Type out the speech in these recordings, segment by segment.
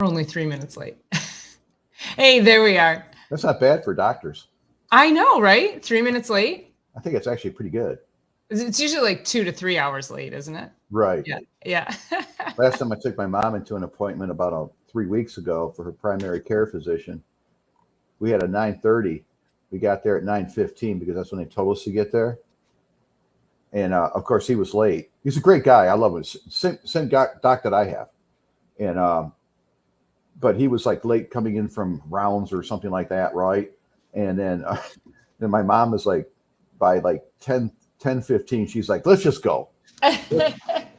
We're only 3 minutes late. Hey, there we are. That's not bad for doctors. I know, right? 3 minutes late. I think it's actually pretty good. It's usually like 2 to 3 hours late, isn't it? Right. Yeah. Last time I took my mom into an appointment about 3 weeks ago for her primary care physician, we had a 9:30. We got there at 9:15 because that's when they told us to get there. And of course, he was late. He's a great guy. I love him. Same doc that I have. And but he was like late coming in from rounds or something like that, right? And then my mom was like, by like 10:15, she's like, let's just go.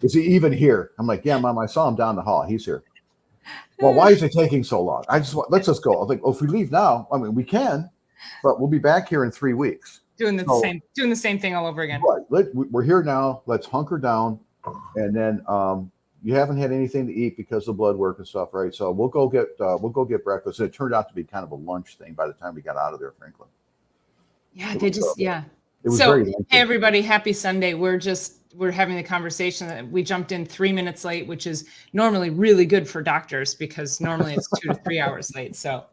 Is he even here? I'm like, yeah, Mom, I saw him down the hall. He's here. Well, why is it taking so long? Let's just go. I was like, oh, if we leave now, I mean, we can, but we'll be back here in 3 weeks. Doing the same thing all over again. Right. We're here now. Let's hunker down. And then you haven't had anything to eat because of blood work and stuff, right? So we'll go get breakfast. And it turned out to be kind of a lunch thing by the time we got out of there, Franklin. Yeah, they just It was so, very hey everybody, happy Sunday. We're having the conversation that we jumped in 3 minutes late, which is normally really good for doctors because normally it's 2 to 3 hours late. So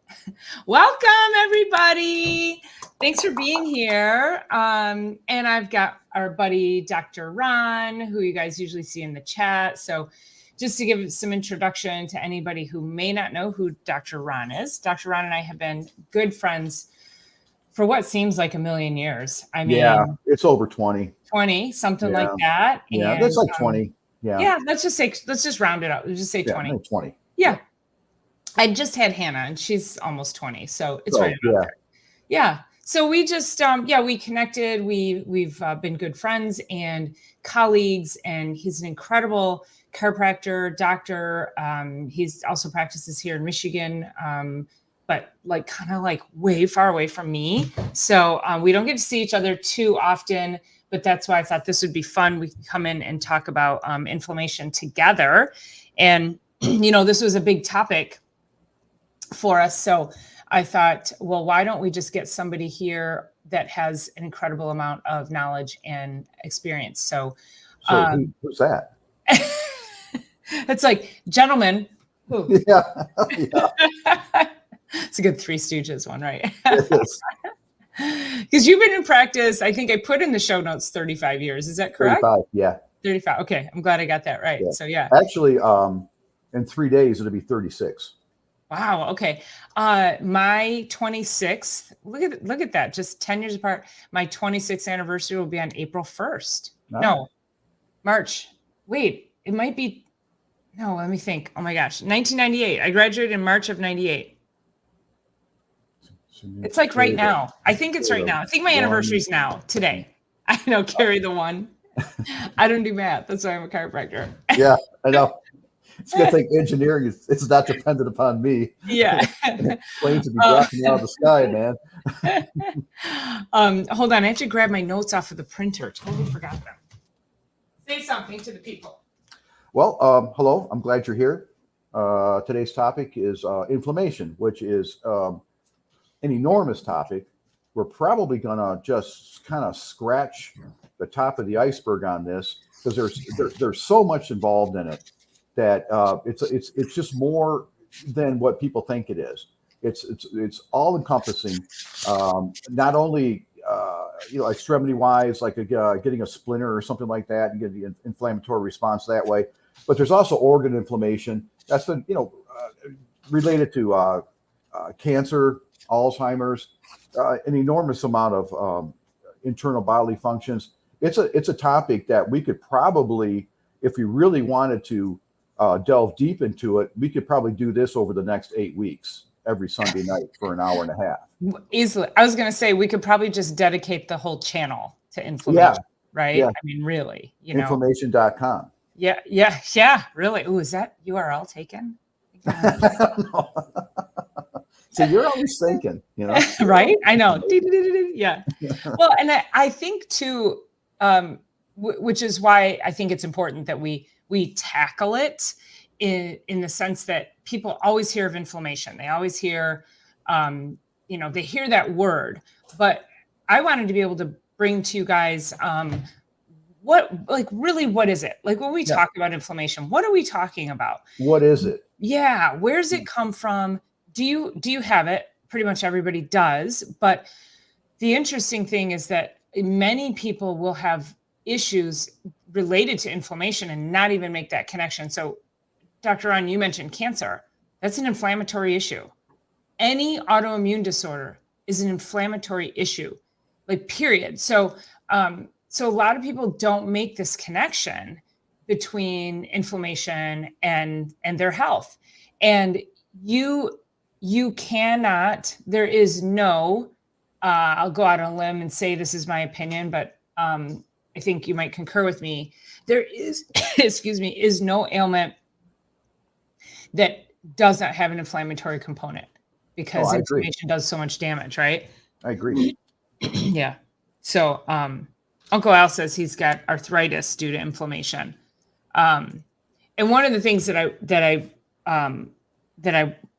welcome everybody. Thanks for being here. And I've got our buddy, Dr. Ron, who you guys usually see in the chat. So just to give some introduction to anybody who may not know who Dr. Ron is, Dr. Ron and I have been good friends for what seems like a million years. I mean, yeah, it's over 20, something like that. Yeah, and, that's like 20. Yeah. Let's just round it up. Let's just say 20. 20. Yeah. I just had Hannah and she's almost 20. So it's right yeah. up there. Yeah. So we just, we connected. We've been good friends and colleagues, and he's an incredible chiropractor, doctor. He's also practices here in Michigan. But like kind of like way far away from me. So we don't get to see each other too often, but that's why I thought this would be fun. We could come in and talk about inflammation together. And, this was a big topic for us. So I thought, well, why don't we just get somebody here that has an incredible amount of knowledge and experience? So who's that? It's like, gentlemen. Who? Yeah. It's a good Three Stooges one, right? Because you've been in practice, I think I put in the show notes 35 years. Is that correct? 35, yeah. 35. Okay. I'm glad I got that right. Yeah. So yeah. Actually, in 3 days, it'll be 36. Wow. Okay. My 26th, look at that. Just 10 years apart. My 26th anniversary will be on April 1st. Nice. No, March. Wait, it might be. No, let me think. Oh my gosh. 1998. I graduated in March of 98. It's like right now. I think it's right now. I think my anniversary is now, today. I know, carry the one. I don't do math. That's why I'm a chiropractor. Yeah, I know. It's going to take engineering. It's not dependent upon me. Yeah. Planes would be dropping out of the sky, man. Hold on. I have to grab my notes off of the printer. Totally forgot them. Say something to the people. Well, hello. I'm glad you're here. Today's topic is inflammation, which is an enormous topic. We're probably gonna just kind of scratch the top of the iceberg on this because there's so much involved in it that it's just more than what people think it is. It's all encompassing, not only extremity wise, like getting a splinter or something like that, and get the inflammatory response that way. But there's also organ inflammation that's been related to cancer, Alzheimer's, an enormous amount of internal bodily functions. It's a topic that we could probably, if we really wanted to delve deep into it, we could probably do this over the next 8 weeks, every Sunday night for an hour and a half. Easily. I was going to say, we could probably just dedicate the whole channel to inflammation, right? Yeah. I mean, really, Inflammation.com. Yeah, really. Ooh, is that URL taken? No. So you're always thinking, right? I know. Yeah. Well, and I think too, which is why I think it's important that we tackle it in the sense that people always hear of inflammation. They always hear, they hear that word. But I wanted to be able to bring to you guys what is it? Like when we talk about inflammation, what are we talking about? What is it? Yeah. Where's it come from? Do you have it? Pretty much everybody does. But the interesting thing is that many people will have issues related to inflammation and not even make that connection. So, Dr. Ron, you mentioned cancer. That's an inflammatory issue. Any autoimmune disorder is an inflammatory issue, like period. So a lot of people don't make this connection between inflammation and their health. And you cannot, there is no, I'll go out on a limb and say this is my opinion, but I think you might concur with me. There is, excuse me, is no ailment that does not have an inflammatory component, because inflammation does so much damage, right? I agree. Yeah. So Uncle Al says he's got arthritis due to inflammation. And one of the things that I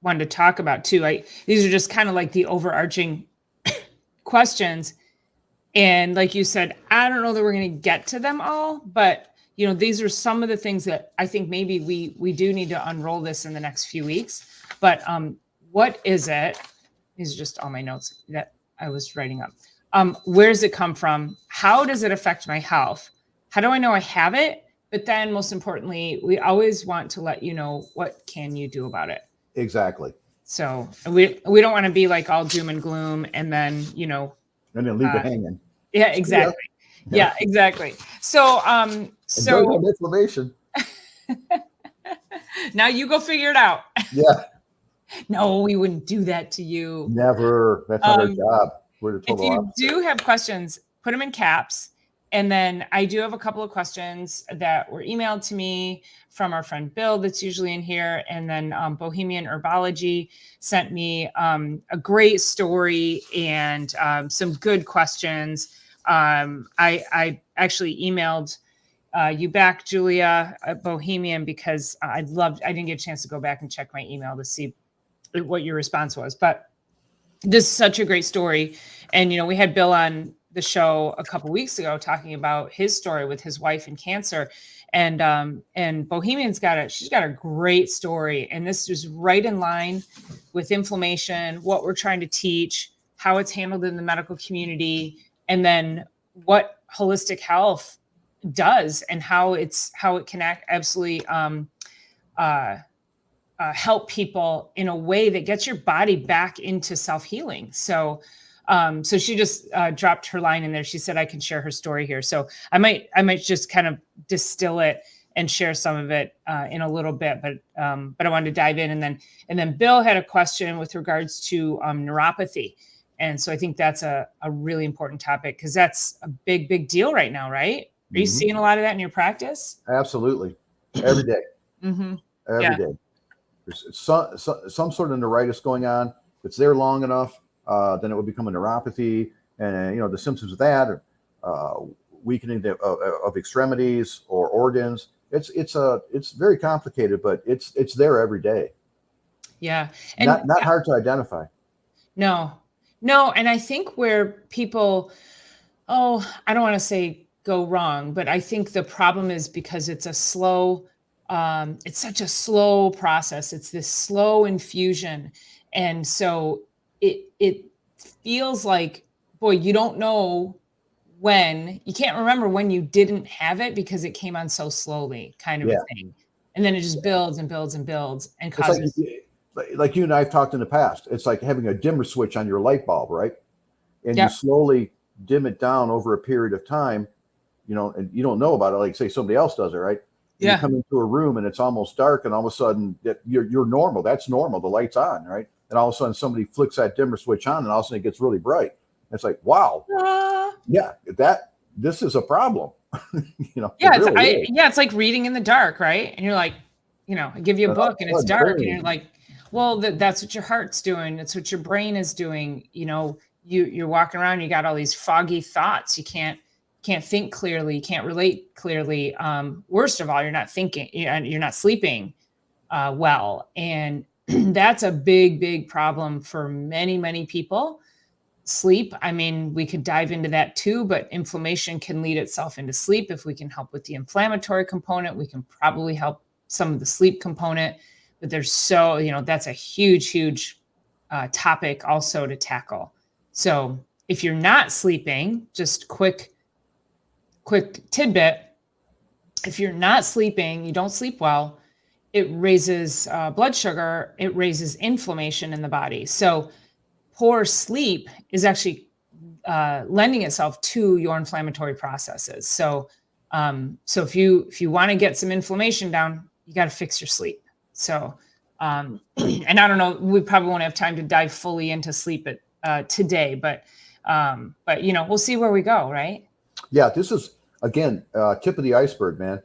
wanted to talk about too, these are just kind of like the overarching questions. And like you said, I don't know that we're going to get to them all, but these are some of the things that I think maybe we do need to unroll this in the next few weeks. But what is it? These are just all my notes that I was writing up. Where does it come from? How does it affect my health? How do I know I have it? But then most importantly, we always want to let you know, what can you do about it? Exactly. So we don't want to be like all doom and gloom and then, and then leave it hanging. Yeah, exactly. Yeah, exactly. So inflammation. Now you go figure it out. Yeah. No, we wouldn't do that to you. Never. That's not our job. We're the total opposite. If you do have questions, put them in caps. And then I do have a couple of questions that were emailed to me from our friend Bill that's usually in here. And then Bohemian Herbology sent me a great story and some good questions. I actually emailed you back, Julia, at Bohemian, because I didn't get a chance to go back and check my email to see what your response was. But this is such a great story. And, we had Bill on the show a couple weeks ago talking about his story with his wife and cancer. And Bohemian's she's got a great story. And this is right in line with inflammation, what we're trying to teach, how it's handled in the medical community, and then what holistic health does and how it can absolutely help people in a way that gets your body back into self-healing. So she just dropped her line in there. She said, I can share her story here. So I might just kind of distill it and share some of it in a little bit, but I wanted to dive in. And then Bill had a question with regards to neuropathy. And so I think that's a really important topic, because that's a big, big deal right now, right? Are you seeing a lot of that in your practice? Absolutely. Every day. Every day. There's some sort of neuritis going on. If it's there long enough, then it would become a neuropathy. And, the symptoms of that are weakening of extremities or organs. It's very complicated, but it's there every day. Yeah. And not hard to identify. No. And I think where people, I don't want to say go wrong, but I think the problem is because it's a slow, it's such a slow process. It's this slow infusion. And so it feels like, boy, you don't know when, you can't remember when you didn't have it because it came on so slowly, kind of a thing. And then it just builds and builds and builds and causes. Like you and I have talked in the past, it's like having a dimmer switch on your light bulb, right? And you slowly dim it down over a period of time, and you don't know about it. Like say somebody else does it, right? You come into a room and it's almost dark, and all of a sudden you're normal. That's normal. The light's on, right? And all of a sudden somebody flicks that dimmer switch on, and all of a sudden it gets really bright. It's like, wow, this is a problem. It's like reading in the dark, right? And you're like, I give you a book and it's dark, and you're like, well, that's what your heart's doing. That's what your brain is doing. You're walking around, you got all these foggy thoughts. You can't think clearly. You can't relate clearly. Worst of all, you're not thinking, you're not sleeping well. And that's a big, big problem for many, many people. Sleep. I mean, we could dive into that too, but inflammation can lead itself into sleep. If we can help with the inflammatory component, we can probably help some of the sleep component. but that's a huge topic also to tackle. So if you're not sleeping, just quick tidbit, if you're not sleeping, you don't sleep well, it raises blood sugar, it raises inflammation in the body. So poor sleep is actually lending itself to your inflammatory processes. So if you want to get some inflammation down, you got to fix your sleep. So and I don't know, we probably won't have time to dive fully into sleep today, but we'll see where we go, right? Yeah, this is again tip of the iceberg, man.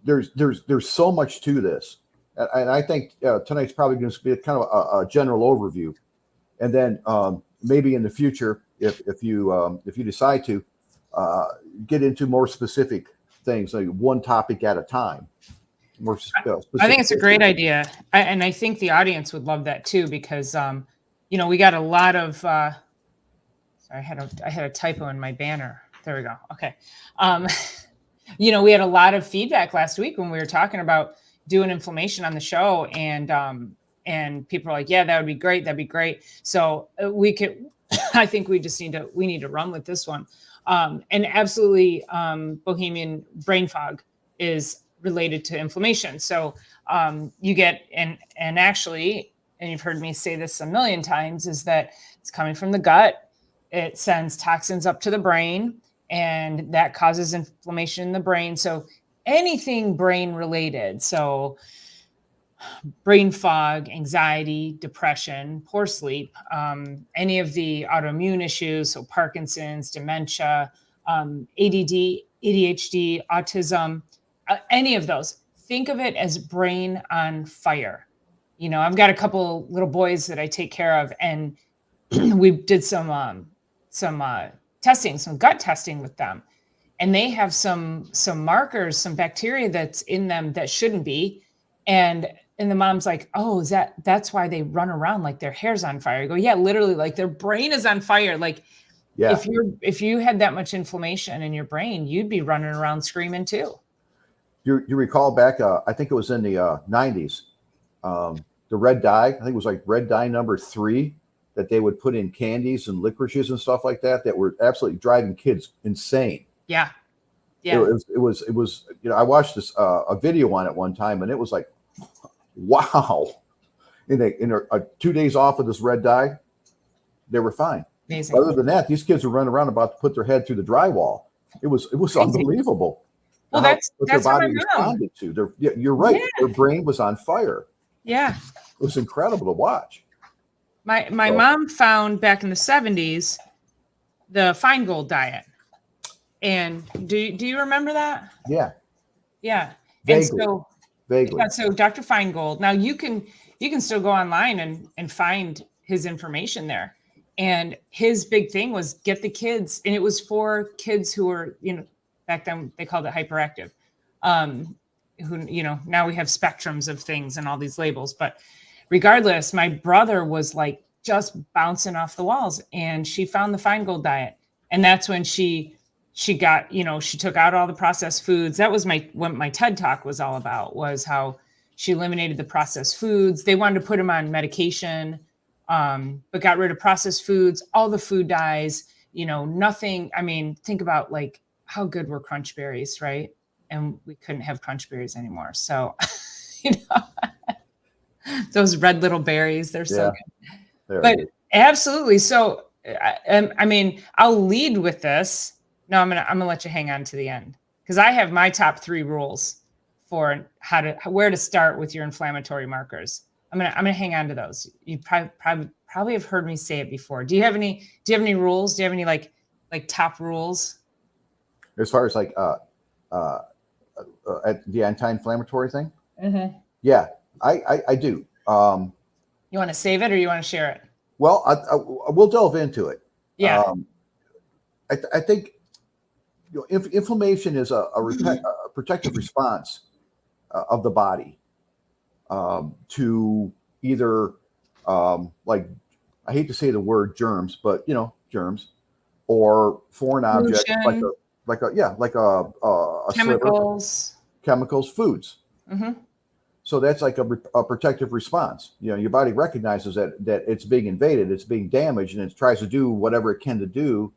There's so much to this, and I think tonight's probably going to be kind of a general overview, and then maybe in the future, if you decide to get into more specific things, like one topic at a time. More I think it's a great idea, and I think the audience would love that too, because we got a lot of. Sorry, I had a typo in my banner. There we go. Okay. We had a lot of feedback last week when we were talking about doing inflammation on the show, and people are like, yeah, that would be great. That'd be great. So I think we need to run with this one. And absolutely, Bohemian brain fog is related to inflammation. So you get, and actually, and you've heard me say this a million times, is that it's coming from the gut. It sends toxins up to the brain, and that causes inflammation in the brain. So anything brain related, so brain fog, anxiety, depression, poor sleep, any of the autoimmune issues, so Parkinson's, dementia, ADD, ADHD, autism, any of those, think of it as brain on fire. I've got a couple little boys that I take care of, and we did some testing, some gut testing with them, and they have some markers, some bacteria that's in them that shouldn't be, and the mom's like, oh, that's why they run around like their hair's on fire. I go, yeah, literally, like their brain is on fire. Like, yeah. If you had that much inflammation in your brain, you'd be running around screaming too. You recall back, I think it was in the 90s, the red dye, I think it was like red dye number 3, that they would put in candies and licorices and stuff like that were absolutely driving kids insane. Yeah. It was I watched this a video on it one time, and it was like, wow. In 2 days off of this red dye, they were fine. Amazing. Other than that, these kids were running around about to put their head through the drywall. It was unbelievable. Well, that's what their body responded to. You're right. Yeah. Their brain was on fire. Yeah. It was incredible to watch. My mom found back in the 70s the Feingold diet. And do you remember that? Yeah. Yeah. Vaguely. And Vaguely. Yeah, so Dr. Feingold. Now you can still go online and find his information there. And his big thing was get the kids, and it was for kids who were, back then they called it hyperactive. Who, now we have spectrums of things and all these labels, but regardless, my brother was like just bouncing off the walls, and she found the Feingold diet. And that's when she got, she took out all the processed foods. That was what my TED Talk was all about, was how she eliminated the processed foods. They wanted to put them on medication, but got rid of processed foods, all the food dyes, nothing. I mean, think about like how good were crunch berries, right? And we couldn't have crunch berries anymore. So, those red little berries, they're so good. But absolutely. So, I mean, I'll lead with this. No, I'm gonna let you hang on to the end, because I have my top 3 rules for where to start with your inflammatory markers. I'm gonna hang on to those. You probably have heard me say it before. Do you have any rules? Do you have any like top rules? As far as like the anti-inflammatory thing? Mm-hmm. Yeah, I do. You want to save it or you want to share it? Well, we'll delve into it. Yeah. I think inflammation is a protective response of the body to either like, I hate to say the word germs, but germs, or foreign objects like a chemicals, foods. Mm-hmm. So that's like a protective response. Your body recognizes that it's being invaded, it's being damaged, and it tries to do whatever it can to do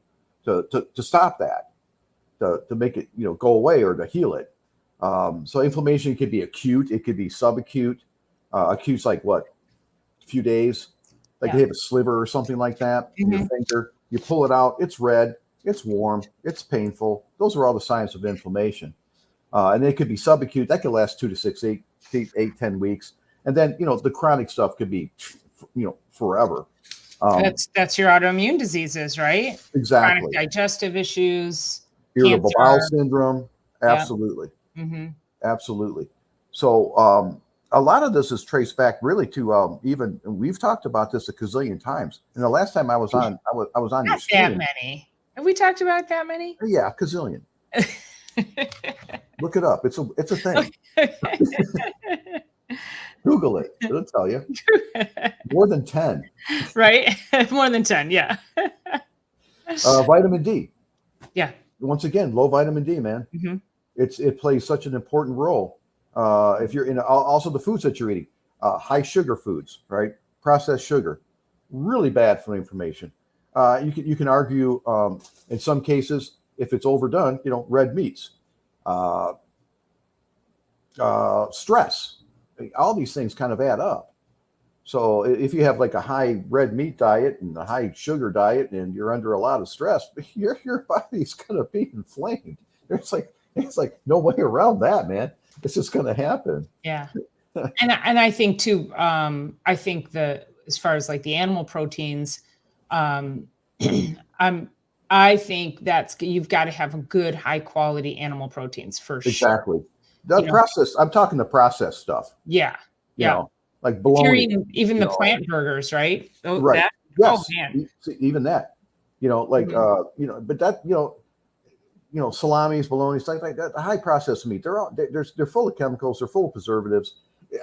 to stop that, to make it go away or to heal it. So inflammation could be acute, it could be subacute. Acute's like what, a few days, like you have a sliver or something like that in your finger. You pull it out, it's red, it's warm, it's painful. Those are all the signs of inflammation. And it could be subacute. That could last 2 to 6, 8, 10 weeks. And then, the chronic stuff could be, forever. That's your autoimmune diseases, right? Exactly. Chronic digestive issues, irritable cancer. bowel syndrome. Absolutely. Yeah. Absolutely. So a lot of this is traced back really to even, and we've talked about this a gazillion times. And the last time I was on, I was on your stream. Not that many. Have we talked about that many? Yeah, a gazillion. Look it up. It's a thing. Google it. It'll tell you. More than 10. Right? More than 10, yeah. Vitamin D. Yeah. Once again, low vitamin D, man. It plays such an important role. If you're in also the foods that you're eating, high sugar foods, right? Processed sugar, really bad for inflammation. You can argue in some cases if it's overdone, red meats, stress, all these things kind of add up. So if you have like a high red meat diet and a high sugar diet and you're under a lot of stress, your body's going to be inflamed. It's like no way around that, man. It's just going to happen. Yeah. And I think too, I think as far as like the animal proteins, I think you've got to have a good high quality animal proteins for sure. Exactly. I'm talking the processed stuff. Yeah. Like bologna. Even the plant burgers, right? Oh, right. Yes. Oh man. Even that, but that, salamis, bologna, stuff like that, high processed meat, they're full of chemicals, they're full of preservatives.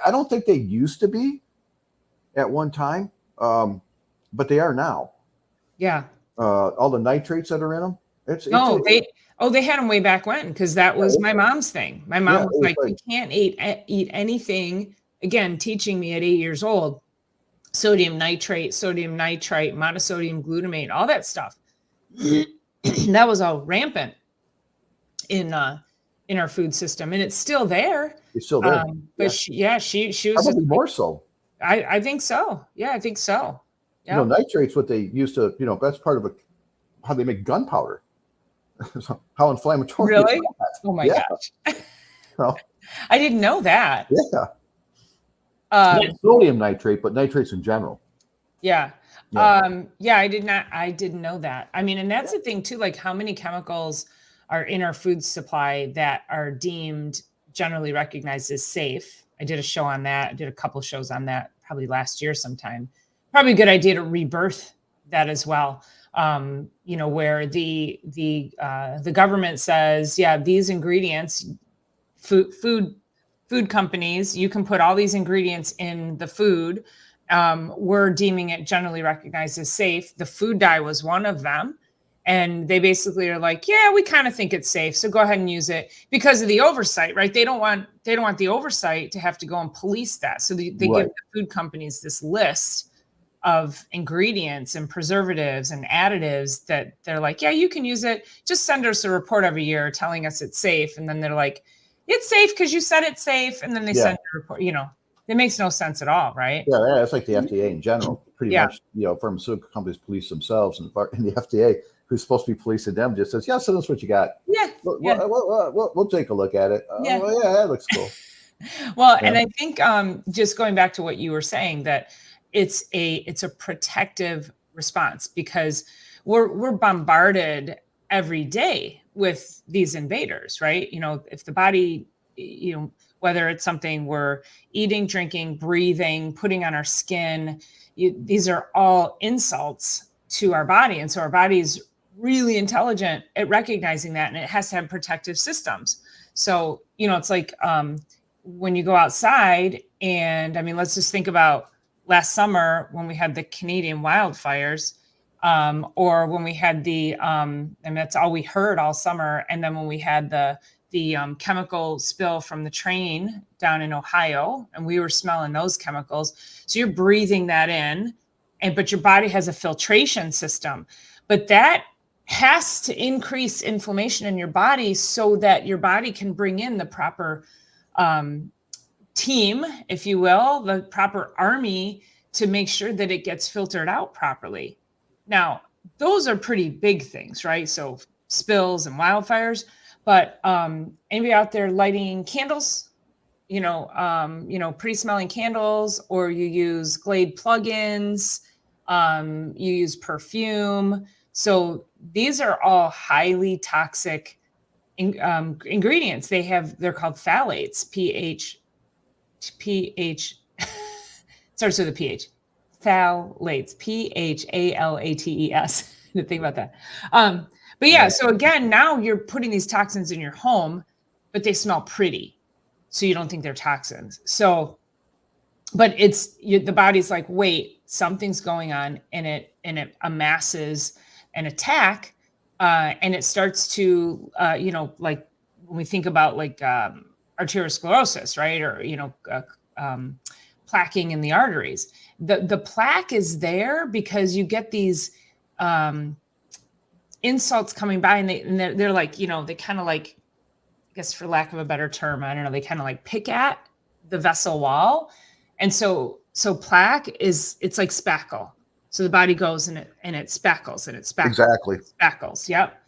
I don't think they used to be at one time, but they are now. Yeah. All the nitrates that are in them. They had them way back when, because that was my mom's thing. My mom was like, we can't eat anything. Again, teaching me at 8 years old, sodium nitrate, monosodium glutamate, all that stuff. That was all rampant in our food system, and it's still there. It's still there. But she was probably more so. I think so. Yeah, I think so. Yeah. Nitrate's what they used to, that's part of how they make gunpowder. So how inflammatory. Really? Oh my gosh. Well, I didn't know that. Yeah. Not sodium nitrate, but nitrates in general. Yeah. I didn't know that. I mean, and that's the thing too, like how many chemicals are in our food supply that are deemed generally recognized as safe. I did a show on that. I did a couple shows on that probably last year sometime. Probably a good idea to rebirth that as well. Where the government says, these ingredients, food companies, you can put all these ingredients in the food. We're deeming it generally recognized as safe. The food dye was one of them. And they basically are like, we kind of think it's safe, so go ahead and use it because of the oversight, right? They don't want the oversight to have to go and police that. So they give the food companies this list of ingredients and preservatives and additives that they're like, you can use it. Just send us a report every year telling us it's safe. And then they're like, it's safe because you said it's safe. And then they send a report, it makes no sense at all, right? Yeah, it's like the FDA in general. Pretty much, pharmaceutical companies police themselves, and the FDA, who's supposed to be policing them, just says, send us what you got. Yeah. We'll take a look at it. That looks cool. Well, and I think just going back to what you were saying, that it's a protective response because we're bombarded every day with these invaders, right? If the body, whether it's something we're eating, drinking, breathing, putting on our skin, these are all insults to our body. And so our body's really intelligent at recognizing that, and it has to have protective systems. So, it's like when you go outside, and I mean, let's just think about last summer when we had the Canadian wildfires, or when we had and that's all we heard all summer. And then when we had the chemical spill from the train down in Ohio, and we were smelling those chemicals. So you're breathing that in, but your body has a filtration system, but that has to increase inflammation in your body so that your body can bring in the proper team, if you will, the proper army to make sure that it gets filtered out properly. Now, those are pretty big things, right? So spills and wildfires, but anybody out there lighting candles, pretty smelling candles, or you use Glade plugins, you use perfume. So these are all highly toxic ingredients. They're called phthalates, pH starts with a pH. Phthalates, PHALATES. Think about that. But yeah, so again, now you're putting these toxins in your home, but they smell pretty, so you don't think they're toxins. So, but the body's like, wait, something's going on, and it amasses an attack, and it starts to, like when we think about like arteriosclerosis, right, or plaquing in the arteries. The plaque is there because you get these insults coming by, and they're like, they kind of like, I guess for lack of a better term, I don't know, they kind of like pick at the vessel wall. And so plaque it's like spackle. So the body goes and it spackles and it spackles. Exactly. Spackles. Yep.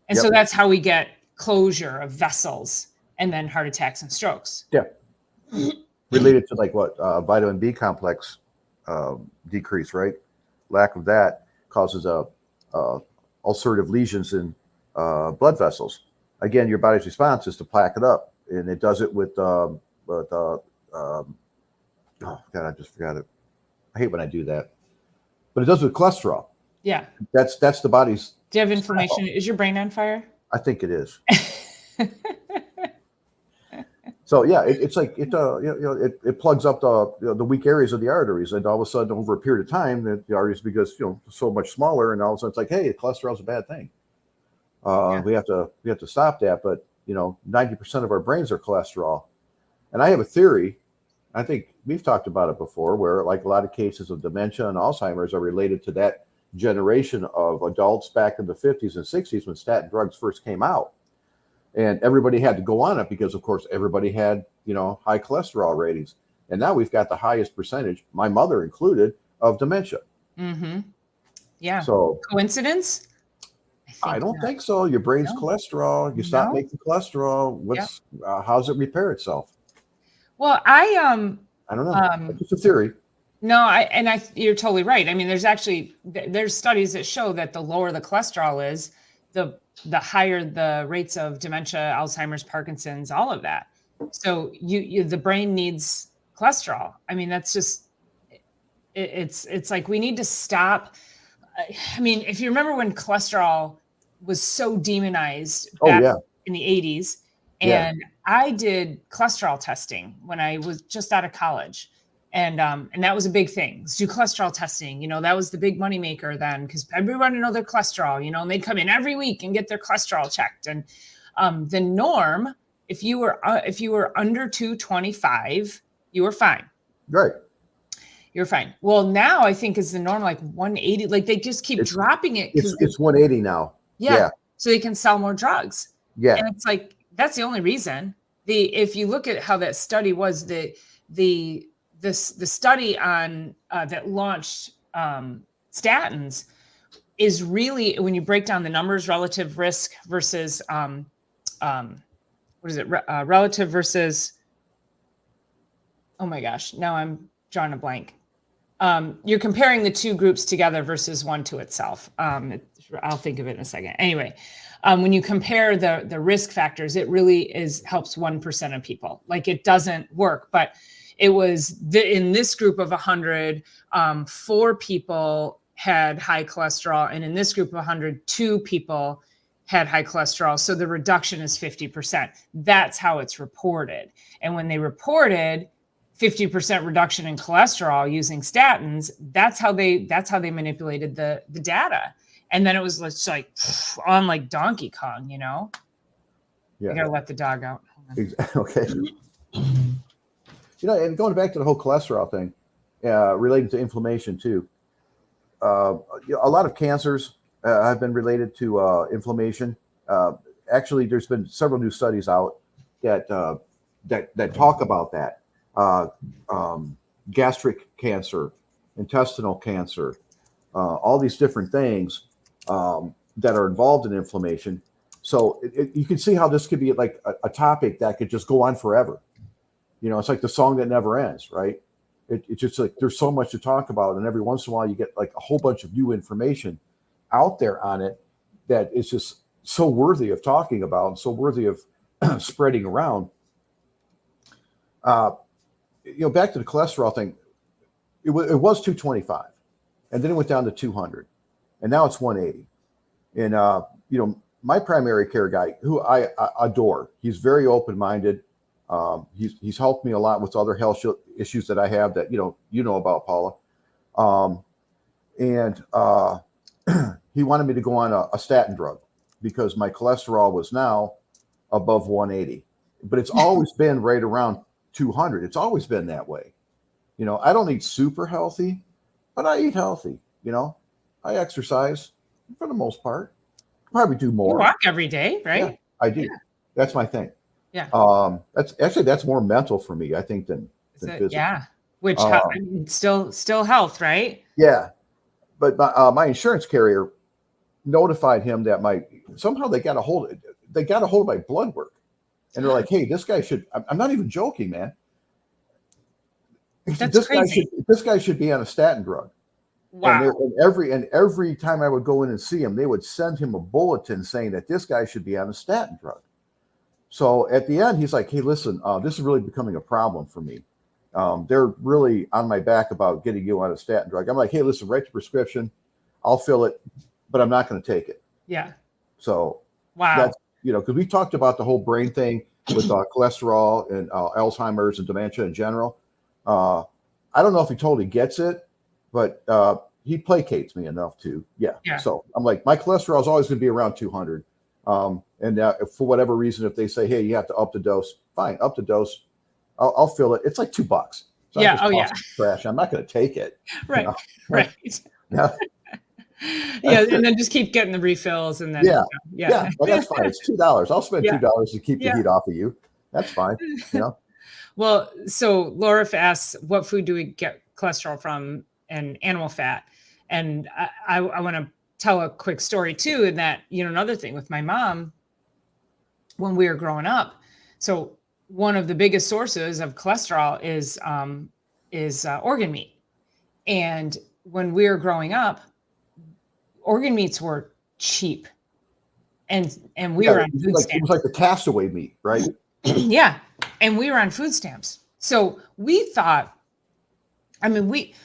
And so that's how we get closure of vessels and then heart attacks and strokes. Yeah. Related to like what vitamin B complex decrease, right? Lack of that causes ulcerative lesions in blood vessels. Again, your body's response is to plaque it up, and it does it with oh God, I just forgot it. I hate when I do that, but it does it with cholesterol. Yeah, that's the body's. Do you have inflammation? Is your brain on fire? I think it is. So yeah, it's like it plugs up the weak areas of the arteries, and all of a sudden, over a period of time, the arteries because so much smaller, and all of a sudden it's like, hey, cholesterol's a bad thing. We have to stop that. But 90% of our brains are cholesterol, and I have a theory. I think we've talked about it before, where like a lot of cases of dementia and Alzheimer's are related to that generation of adults back in the 50s and 60s when statin drugs first came out. And everybody had to go on it because, of course, everybody had, high cholesterol ratings. And now we've got the highest percentage, my mother included, of dementia. Mm-hmm. Yeah. So coincidence? I don't think so. Your brain's cholesterol. You stop making cholesterol. How does it repair itself? Well, I don't know. It's just a theory. No, you're totally right. I mean, there's studies that show that the lower the cholesterol is, the higher the rates of dementia, Alzheimer's, Parkinson's, all of that. So the brain needs cholesterol. I mean, that's just, it's like we need to stop. I mean, if you remember when cholesterol was so demonized back in the 80s, and I did cholesterol testing when I was just out of college. And that was a big thing. Let's do cholesterol testing. That was the big moneymaker then, because everyone wanted to know their cholesterol, and they'd come in every week and get their cholesterol checked. And the norm, if you were under 225, you were fine. Right. You're fine. Well, now I think is the norm like 180. Like they just keep dropping it. It's 180 now. Yeah. So they can sell more drugs. Yeah. And it's like, that's the only reason. If you look at how that study was, the study on that launched statins is really, when you break down the numbers, relative risk versus relative versus, oh my gosh, now I'm drawing a blank. You're comparing the two groups together versus one to itself. I'll think of it in a second. Anyway, when you compare the risk factors, it really helps 1% of people. Like it doesn't work, but it was in this group of 100, 4 people had high cholesterol, and in this group of 100, 2 people had high cholesterol. So the reduction is 50%. That's how it's reported. And when they reported 50% reduction in cholesterol using statins, that's how they manipulated the data. And then it was just like on like Donkey Kong, I gotta let the dog out. Okay. And going back to the whole cholesterol thing, relating to inflammation too. A lot of cancers have been related to inflammation. Actually, there's been several new studies out that talk about that. Gastric cancer, intestinal cancer, all these different things that are involved in inflammation. So you can see how this could be like a topic that could just go on forever. It's like the song that never ends, right? It's just like there's so much to talk about, and every once in a while you get like a whole bunch of new information out there on it that is just so worthy of talking about and so worthy of spreading around. Back to the cholesterol thing, it was 225, and then it went down to 200, and now it's 180. And my primary care guy, who I adore, he's very open-minded. He's helped me a lot with other health issues that I have that you know about, Paula. And he wanted me to go on a statin drug because my cholesterol was now above 180, but it's always been right around 200. It's always been that way. I don't eat super healthy, but I eat healthy. I exercise for the most part. Probably do more. You walk every day, right? Yeah, I do. Yeah. That's my thing. Yeah. That's more mental for me, I think, than physical. Yeah. Which still health, right? Yeah. But my insurance carrier notified him that somehow they got a hold of my blood work, and they're like, "Hey, this guy should." I'm not even joking, man. That's crazy. This guy should be on a statin drug. Wow. And every time I would go in and see him, they would send him a bulletin saying that this guy should be on a statin drug. So at the end, he's like, "Hey, listen, this is really becoming a problem for me. They're really on my back about getting you on a statin drug." I'm like, "Hey, listen, write the prescription. I'll fill it, but I'm not going to take it." Yeah. So wow. That's, because we talked about the whole brain thing with cholesterol and Alzheimer's and dementia in general. I don't know if he totally gets it, but he placates me enough to, yeah. So I'm like, my cholesterol is always going to be around 200. And for whatever reason, if they say, "Hey, you have to up the dose," fine, up the dose. I'll fill it. It's like $2. So yeah. Oh yeah. Trash. I'm not going to take it. Right. Right. Yeah. Yeah. And then just keep getting the refills, and then yeah. Well, that's fine. It's $2. I'll spend $2 to keep the heat off of you. That's fine. Well, so Laura asks, what food do we get cholesterol from? And animal fat. And I want to tell a quick story too, in that, another thing with my mom, when we were growing up. So one of the biggest sources of cholesterol is organ meat. And when we were growing up, organ meats were cheap. And we were on food stamps. It was like the castaway meat, right? Yeah. And we were on food stamps. So we thought,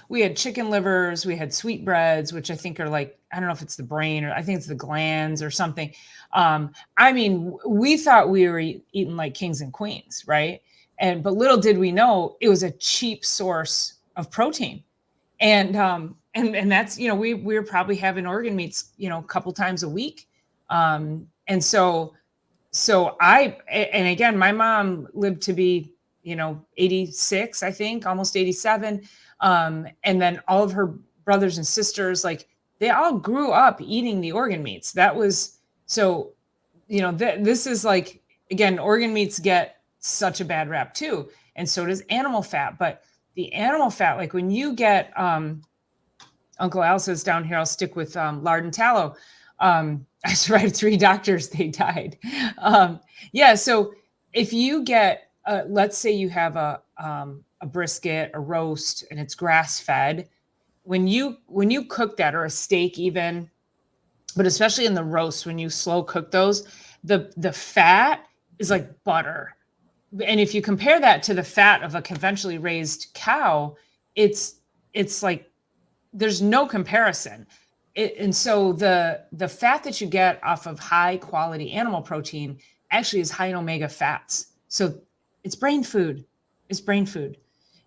we had chicken livers, we had sweetbreads, which I think are like, I don't know if it's the brain, or I think it's the glands or something. We thought we were eating like kings and queens, right? But little did we know it was a cheap source of protein. And that's, we were probably having organ meats, a couple times a week. And again, my mom lived to be, 86, I think, almost 87. And then all of her brothers and sisters, like, they all grew up eating the organ meats. That was, so, this is like, again, organ meats get such a bad rap too. And so does animal fat. But the animal fat, like when you get, Uncle Al says down here, I'll stick with lard and tallow. I survived 3 doctors, they died. So if you get, let's say you have a brisket, a roast, and it's grass fed, when you cook that, or a steak even, but especially in the roast, when you slow cook those, the fat is like butter. And if you compare that to the fat of a conventionally raised cow, it's like, there's no comparison. And so the fat that you get off of high quality animal protein actually is high in omega fats. So it's brain food. It's brain food.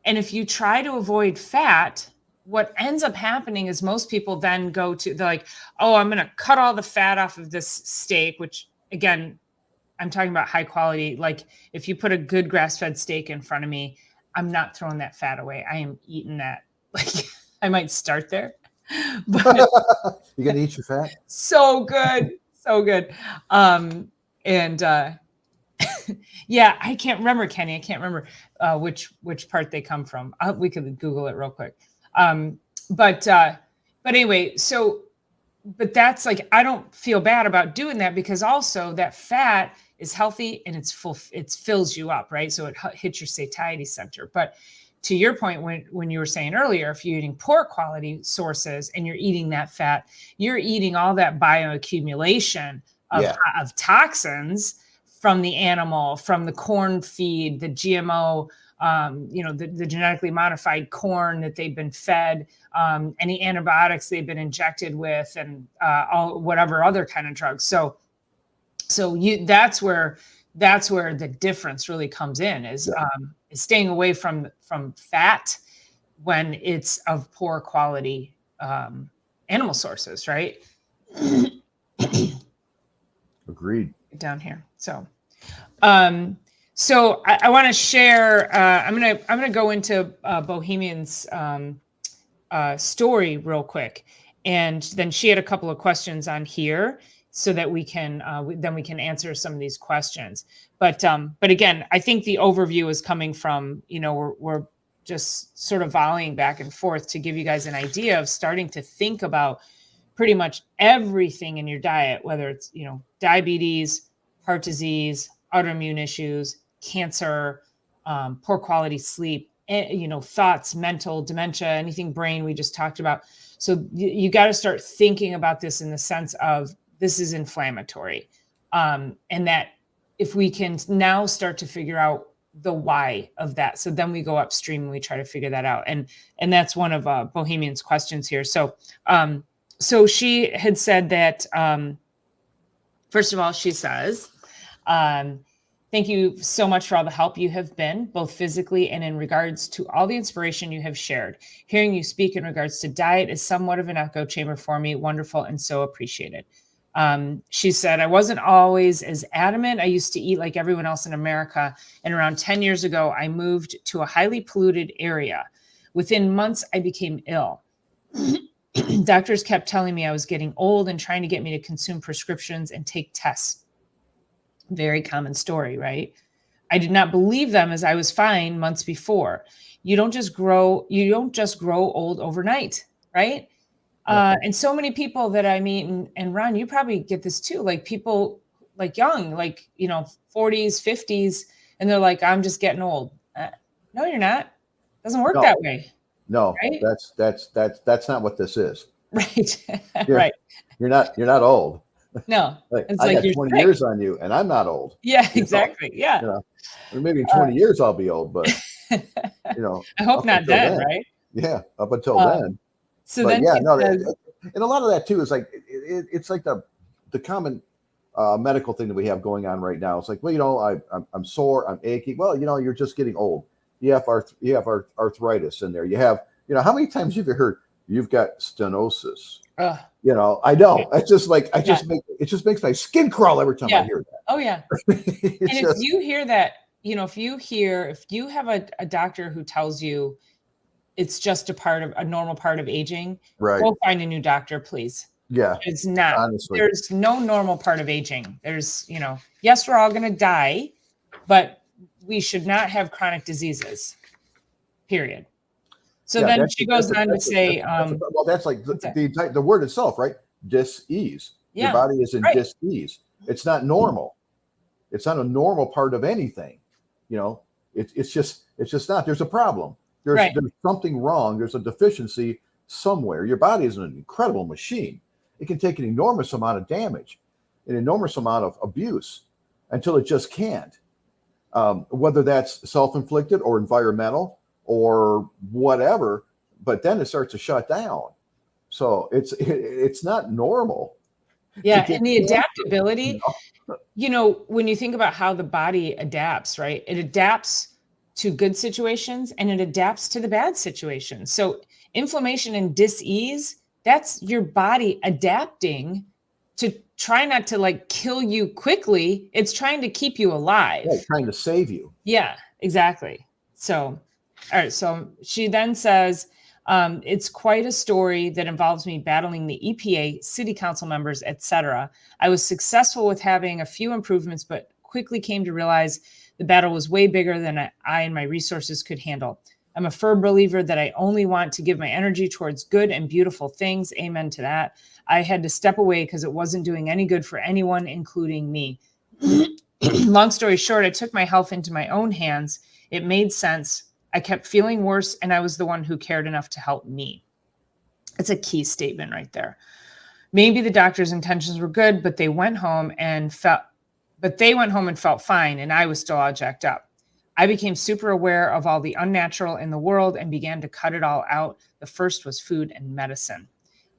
And if you try to avoid fat, what ends up happening is most people then they're like, "Oh, I'm going to cut all the fat off of this steak," which again, I'm talking about high quality. Like if you put a good grass-fed steak in front of me, I'm not throwing that fat away. I am eating that. Like I might start there, but You gonna eat your fat? so good. So good. And yeah, I can't remember, Kenny. I can't remember which part they come from. We could Google it real quick. But anyway, so but that's like I don't feel bad about doing that because also that fat is healthy and it's full. It fills you up, right? So it hits your satiety center. But to your point, when you were saying earlier, if you're eating poor quality sources and you're eating that fat, you're eating all that bioaccumulation of toxins from the animal, from the corn feed, the GMO, the genetically modified corn that they've been fed, any antibiotics they've been injected with, and all whatever other kind of drugs. So that's where the difference really comes in is staying away from fat when it's of poor quality animal sources, right? Agreed. Down here. So I want to share. I'm gonna go into Bohemian's story real quick, and then she had a couple of questions on here, so that we can answer some of these questions. But again, I think the overview is coming from we're just sort of volleying back and forth to give you guys an idea of starting to think about pretty much everything in your diet, whether it's diabetes, heart disease, autoimmune issues, cancer, poor quality sleep, thoughts, mental, dementia, anything brain we just talked about. So you got to start thinking about this in the sense of this is inflammatory. And that if we can now start to figure out the why of that. So then we go upstream and we try to figure that out. And that's one of Bohemian's questions here. So she had said that, first of all, she says, thank you so much for all the help you have been, both physically and in regards to all the inspiration you have shared. Hearing you speak in regards to diet is somewhat of an echo chamber for me. Wonderful and so appreciated. She said, I wasn't always as adamant. I used to eat like everyone else in America. And around 10 years ago, I moved to a highly polluted area. Within months, I became ill. Doctors kept telling me I was getting old and trying to get me to consume prescriptions and take tests. Very common story, right? I did not believe them as I was fine months before. You don't just grow old overnight, right? And so many people that I meet, and Ron, you probably get this too, like people like young, like, 40s, 50s, and they're like, I'm just getting old. No, you're not. It doesn't work that way. No, right? That's not what this is. Right. Right. You're not old. No. It's I got 20 years on you and I'm not old. Yeah, exactly. Yeah. Maybe in 20 years I'll be old, but I hope not then, right? Yeah. Up until then. So but then and a lot of that too is like, it's like the common medical thing that we have going on right now. It's like, well, I'm sore, I'm achy. Well, you're just getting old. You have arthritis in there. You have, how many times have you heard you've got stenosis? I know. It's just like it just makes my skin crawl every time I hear that. Oh yeah. If you hear that, if you have a doctor who tells you it's just a normal part of aging, right, go find a new doctor, please. Yeah. It's not. Honestly. There's no normal part of aging. There's, yes, we're all going to die, but we should not have chronic diseases, period. So then she goes on to say, well, that's like the word itself, right? Dis-ease. Yeah, your body is in dis-ease. It's not normal. It's not a normal part of anything. It's just not. There's a problem. There's something wrong. There's a deficiency somewhere. Your body is an incredible machine. It can take an enormous amount of damage, an enormous amount of abuse until it just can't. Whether that's self-inflicted or environmental or whatever, but then it starts to shut down. So it's not normal. Yeah, and the adaptability, when you think about how the body adapts, right? It adapts to good situations and it adapts to the bad situations. So inflammation and dis-ease, that's your body adapting to try not to like kill you quickly. It's trying to keep you alive. Right, trying to save you. Yeah, exactly. So, all right. So she then says, it's quite a story that involves me battling the EPA, city council members, etc. I was successful with having a few improvements, but quickly came to realize the battle was way bigger than I and my resources could handle. I'm a firm believer that I only want to give my energy towards good and beautiful things. Amen to that. I had to step away because it wasn't doing any good for anyone, including me. Long story short, I took my health into my own hands. It made sense. I kept feeling worse, and I was the one who cared enough to help me. It's a key statement right there. Maybe the doctor's intentions were good, but they went home and felt fine, and I was still all jacked up. I became super aware of all the unnatural in the world and began to cut it all out. The first was food and medicine.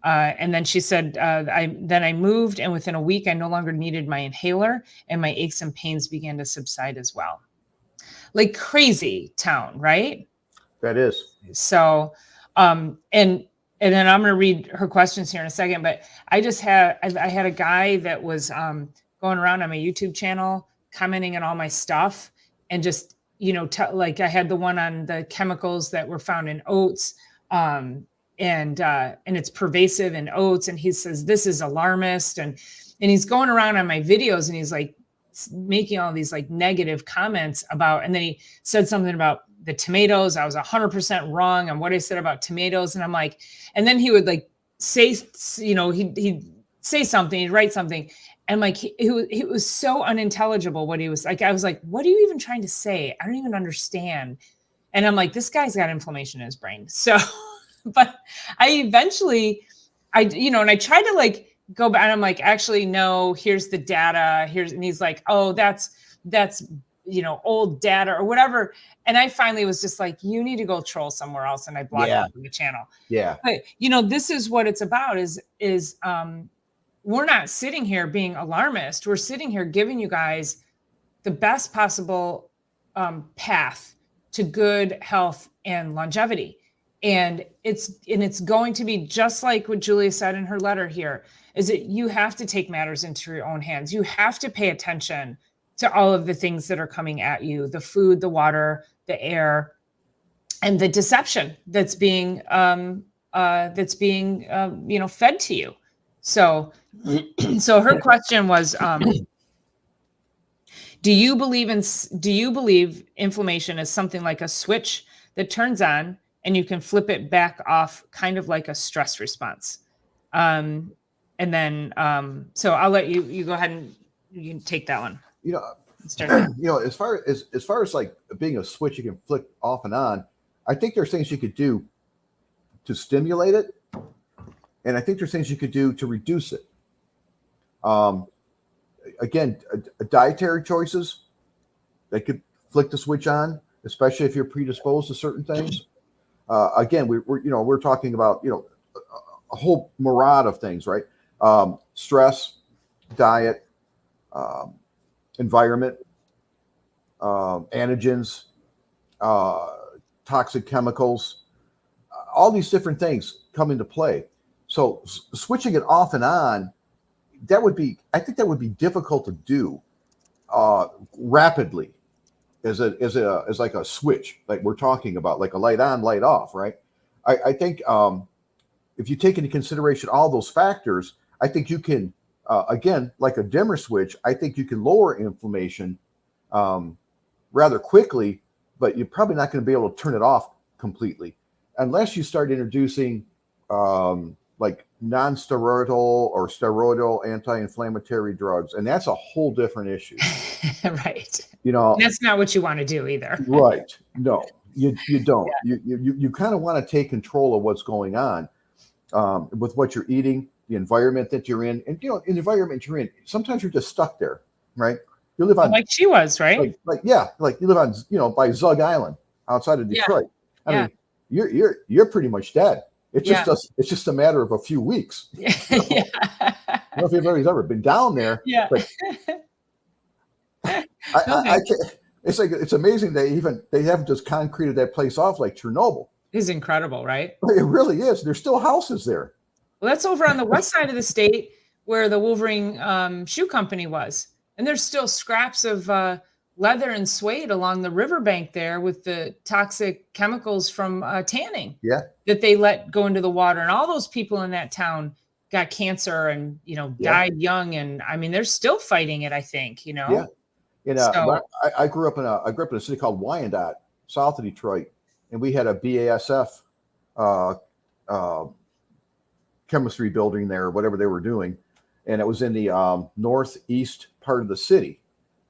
And then she said, I moved, and within a week, I no longer needed my inhaler, and my aches and pains began to subside as well. Like crazy town, right? That is. So, and then I'm going to read her questions here in a second, but I had a guy that was going around on my YouTube channel, commenting on all my stuff, and just, like I had the one on the chemicals that were found in oats, and it's pervasive in oats. And he says, this is alarmist. And he's going around on my videos, and he's like making all these like negative comments about, and then he said something about the tomatoes. I was 100% wrong on what I said about tomatoes. And I'm like, and then he would like say, he'd say something, he'd write something. And like, it was so unintelligible what he was like. I was like, what are you even trying to say? I don't even understand. And I'm like, this guy's got inflammation in his brain. So, but I eventually, and I tried to like go back, and I'm like, actually, no, here's the data. And he's like, oh, that's, old data or whatever. And I finally was just like, you need to go troll somewhere else. And I blocked him from the channel. Yeah. But this is what it's about is we're not sitting here being alarmist. We're sitting here giving you guys the best possible path to good health and longevity. And it's going to be just like what Julia said in her letter here, is that you have to take matters into your own hands. You have to pay attention to all of the things that are coming at you, the food, the water, the air, and the deception that's being fed to you. So her question was, do you believe inflammation is something like a switch that turns on and you can flip it back off, kind of like a stress response? And then, so I'll let you go ahead and you can take that one. As far as like being a switch you can flick off and on, I think there's things you could do to stimulate it, and I think there's things you could do to reduce it. Again, dietary choices that could flick the switch on, especially if you're predisposed to certain things. Again, we're talking about a whole myriad of things, right? Stress, diet, environment, antigens, toxic chemicals, all these different things come into play. So switching it off and on, I think that would be difficult to do rapidly as like a switch, like we're talking about, like a light on, light off, right? I think if you take into consideration all those factors, I think you can, again, like a dimmer switch, I think you can lower inflammation rather quickly, but you're probably not going to be able to turn it off completely unless you start introducing like non-steroidal or steroidal anti-inflammatory drugs. And that's a whole different issue. Right. That's not what you want to do either. Right. No, you don't. Yeah. You kind of want to take control of what's going on with what you're eating, the environment that you're in. And, in the environment you're in, sometimes you're just stuck there, right? You live on, like she was, right? Like you live on, by Zug Island outside of Detroit. I mean, you're pretty much dead. It's just a matter of a few weeks. I don't know if anybody's ever been down there. Yeah. But I can't, it's amazing they haven't just concreted that place off like Chernobyl. It's incredible, right? It really is. There's still houses there. Well, that's over on the west side of the state where the Wolverine shoe company was. And there's still scraps of leather and suede along the riverbank there with the toxic chemicals from tanning Yeah. that they let go into the water. And all those people in that town got cancer and, died young. And I mean, they're still fighting it, I think, Yeah. I grew up in a city called Wyandotte, south of Detroit, and we had a BASF chemistry building there, whatever they were doing, and it was in the northeast part of the city.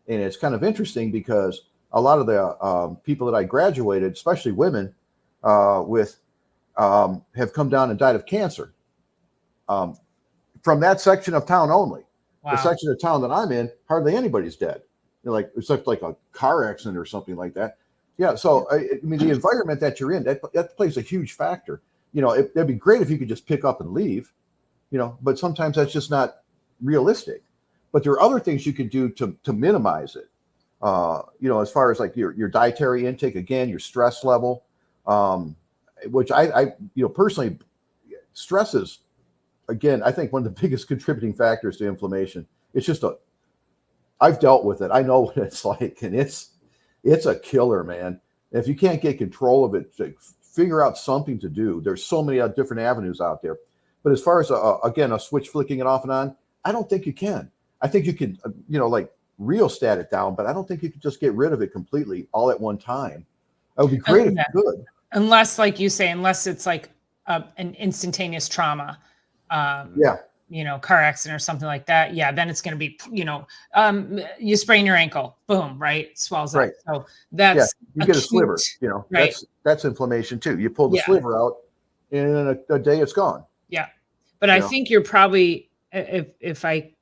And it's kind of interesting because a lot of the people that I graduated, especially women, with have come down and died of cancer from that section of town only. Wow. The section of town that I'm in, hardly anybody's dead. Like except like a car accident or something like that. Yeah. So I mean, the environment that you're in, that plays a huge factor. It'd be great if you could just pick up and leave, but sometimes that's just not realistic. But there are other things you can do to minimize it. As far as like your dietary intake, again, your stress level, which I personally, stress is, again, I think one of the biggest contributing factors to inflammation. It's just I've dealt with it. I know what it's like, and it's a killer, man. If you can't get control of it, figure out something to do. There's so many different avenues out there. But as far as again, a switch flicking it off and on, I don't think you can. I think you can, like rheostat it down, but I don't think you can just get rid of it completely all at one time. That would be great if you could. Unless, like you say, unless it's like an instantaneous trauma. Car accident or something like that. Yeah, then it's going to be, you sprain your ankle, boom, right? Swells up. So that's you get a sliver, right. That's inflammation too. You pull the sliver out, and in a day it's gone. Yeah, but I think you're probably, if I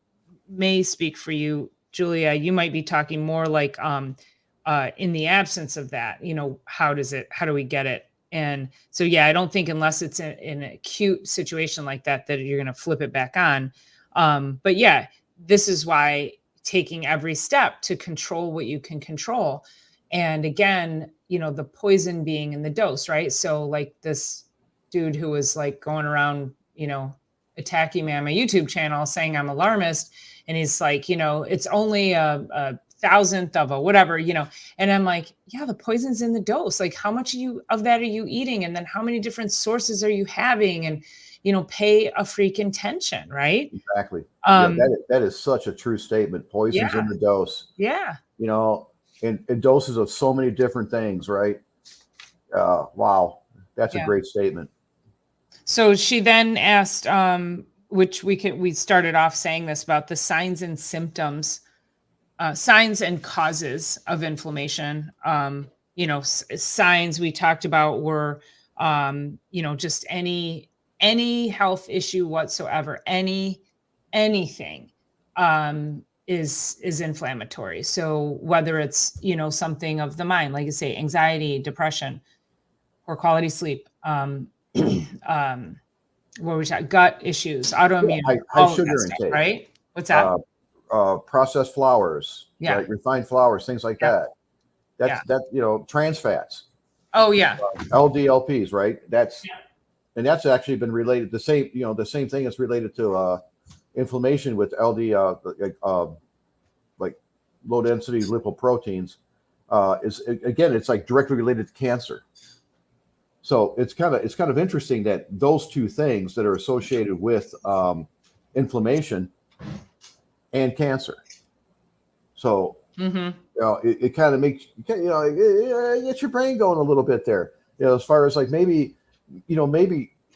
may speak for you, Julia, you might be talking more like in the absence of that, how do we get it? And so, I don't think unless it's in an acute situation like that you're going to flip it back on. But this is why taking every step to control what you can control. And again, the poison being in the dose, right? So like this dude who was like going around, attacking me on my YouTube channel saying I'm alarmist. And he's like, it's only a thousandth of a whatever, and I'm like, the poison's in the dose. Like, how much of that are you eating? And then how many different sources are you having? And, pay a freaking attention, right? Exactly. That is such a true statement. Poison's in the dose. Yeah. In doses of so many different things, right? Wow. That's a great statement. So she then asked, which we started off saying this about the signs and symptoms, signs and causes of inflammation. Signs we talked about were, just any health issue whatsoever, anything is inflammatory. So whether it's, something of the mind, like you say, anxiety, depression, poor quality sleep, what we talk, gut issues, autoimmune, high sugar intake, right? What's that? Processed flours, right? Refined flours, things like that. That's trans fats. Oh yeah. LDLPs, right? And that's actually been related. The same thing is related to inflammation with like low density lipoproteins. It's like directly related to cancer. So it's kind of interesting that those two things that are associated with inflammation and cancer. So it kind of makes it gets your brain going a little bit there. As far as like maybe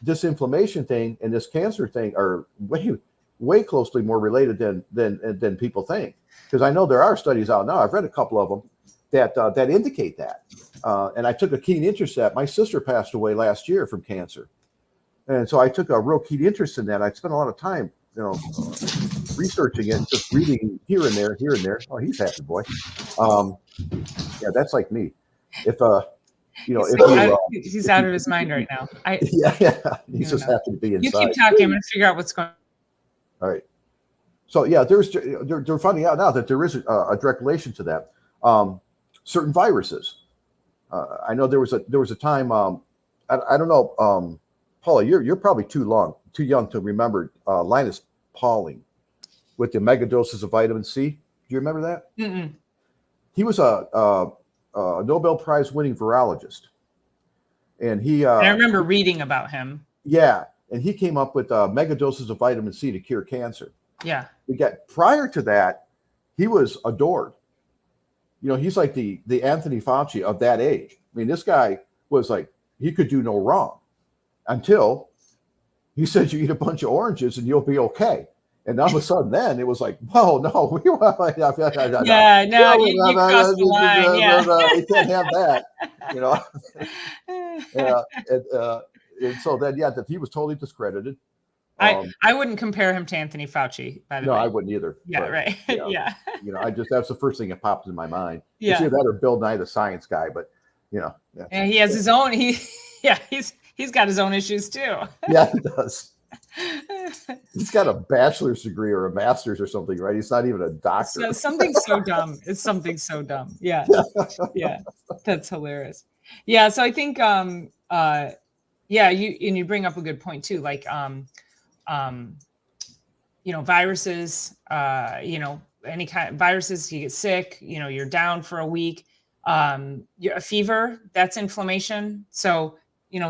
this inflammation thing and this cancer thing are way closely more related than people think. Because I know there are studies out now. I've read a couple of them that indicate that. And I took a keen interest in that. My sister passed away last year from cancer, and so I took a real keen interest in that. I spent a lot of time, researching it, just reading here and there. Oh, he's happy boy. That's like me. If he's out of his mind right now. He's just happy to be inside. You keep talking. I'm going to figure out what's going on. All right. So they're finding out now that there is a direct relation to that. Certain viruses. I know there was a time. I don't know, Paula. You're probably too young to remember Linus appalling with the mega doses of vitamin C. Do you remember that? Mm-mm. He was a Nobel Prize winning virologist. And he, I remember reading about him. yeah, and he came up with mega doses of vitamin C to cure cancer. Yeah. Prior to that, he was adored. You know, he's like the Anthony Fauci of that age. I mean, this guy was like, he could do no wrong until he said you eat a bunch of oranges and you'll be okay. And all of a sudden, then it was like, oh no, You crossed the line. Yeah, we can't have that, you know. And so then, yeah, that he was totally discredited. I wouldn't compare him to Anthony Fauci, by the way. No, I wouldn't either. Yeah, but, right. Yeah. You know, that's the first thing that popped in my mind. Yeah. It's either that or Bill Nye the Science Guy, but you know. And he has his own. He's got his own issues too. Yeah, he does. He's got a bachelor's degree or a master's or something, right? He's not even a doctor. So, something so dumb. It's something so dumb. Yeah. Yeah. That's hilarious. Yeah. So I think, you bring up a good point too. Like, viruses, any kind of viruses, you get sick, you're down for a week. A fever, that's inflammation. So,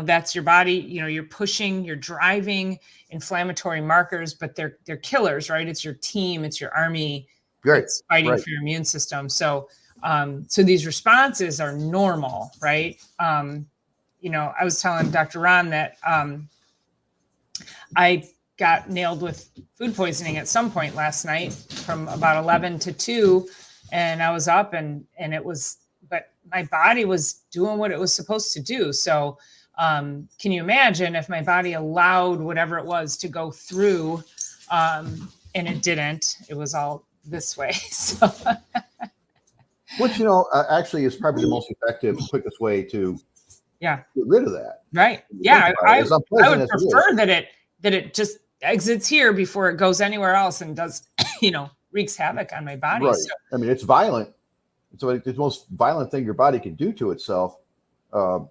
that's your body, you're pushing, you're driving inflammatory markers, but they're killers, right? It's your team, it's your army, it's fighting for your immune system. So, so these responses are normal, right? I was telling Dr. Ron that I got nailed with food poisoning at some point last night from about 11 to 2, and I was up and but my body was doing what it was supposed to do. So, can you imagine if my body allowed whatever it was to go through, and it didn't? It was all this way. So, which actually is probably the most effective, quickest way to get rid of that. Right? Yeah, I would prefer that it just exits here before it goes anywhere else and does wreaks havoc on my body. Right. So, I mean, it's violent. So the most violent thing your body can do to itself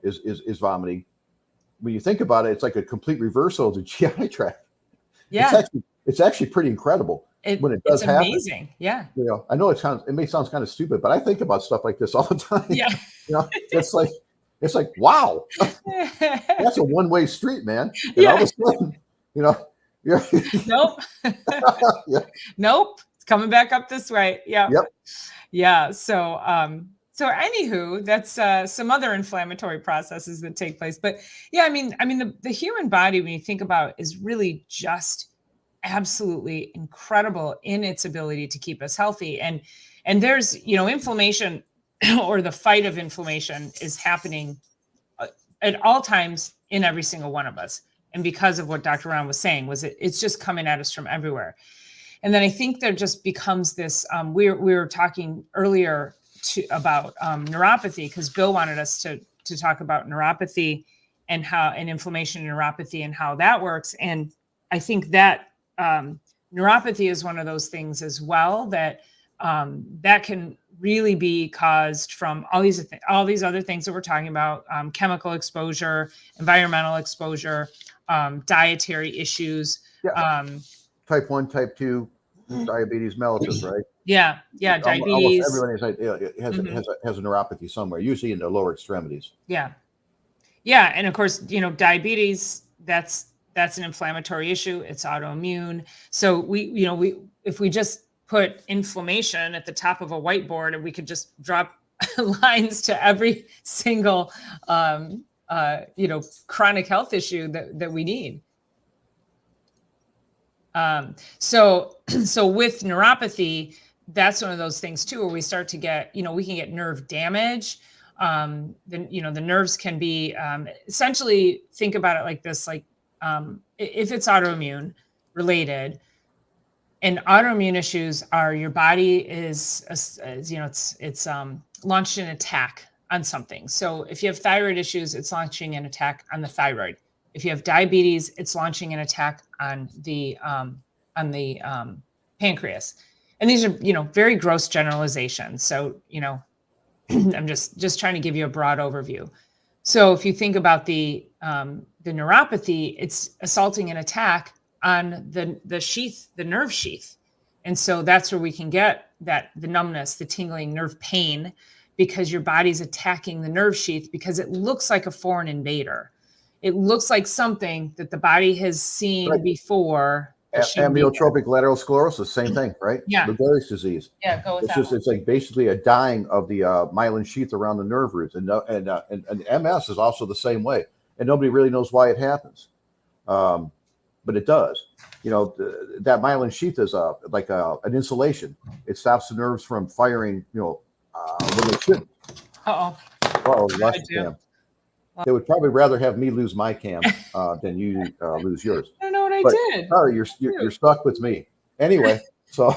is vomiting. When you think about it, it's like a complete reversal of the GI tract. Yeah, it's actually pretty incredible when it does happen. It's amazing. Yeah, I know it may sound kind of stupid, but I think about stuff like this all the time. Yeah, it's like wow, that's a one-way street, man. And all of a sudden, nope, nope, it's coming back up this way. Yeah, yep, yeah. So, so anywho, that's some other inflammatory processes that take place. But yeah, I mean, the human body, when you think about it, is really just absolutely incredible in its ability to keep us healthy. And there's, inflammation or the fight of inflammation is happening at all times in every single one of us. And because of what Dr. Ron was saying, it's just coming at us from everywhere. And then I think there just becomes this, we were talking earlier about neuropathy, because Bill wanted us to talk about neuropathy and inflammation and neuropathy and how that works. And I think that neuropathy is one of those things as well that that can really be caused from all these other things that we're talking about: chemical exposure, environmental exposure, dietary issues, type 1, type 2 diabetes mellitus, right? Yeah, diabetes. Almost everybody has a neuropathy somewhere, usually in the lower extremities. Yeah, and of course, diabetes, that's an inflammatory issue. It's autoimmune. So we if we just put inflammation at the top of a whiteboard and we could just drop lines to every single chronic health issue that we need. So with neuropathy, that's one of those things too, where we start to get, we can get nerve damage. The nerves can be, essentially, think about it like this, like, if it's autoimmune related, and autoimmune issues are, your body is it's launched an attack on something. So if you have thyroid issues, it's launching an attack on the thyroid. If you have diabetes, it's launching an attack on the pancreas. And these are, very gross generalizations. So, I'm just trying to give you a broad overview. So if you think about the neuropathy, it's assaulting an attack on the sheath, the nerve sheath. And so that's where we can get the numbness, the tingling, nerve pain, because your body's attacking the nerve sheath because it looks like a foreign invader. It looks like something that the body has seen before. Amyotrophic lateral sclerosis, same thing, right? Yeah. Lou Gehrig's disease. Yeah, go with that. It's like basically a dying of the myelin sheath around the nerve roots, and MS is also the same way, and nobody really knows why it happens, but it does. That myelin sheath is like an insulation. It stops the nerves from firing, when they shouldn't. Lost the cam. They would probably rather have me lose my cam than you lose yours. I don't know what I did. Sorry, you're stuck with me. Anyway, so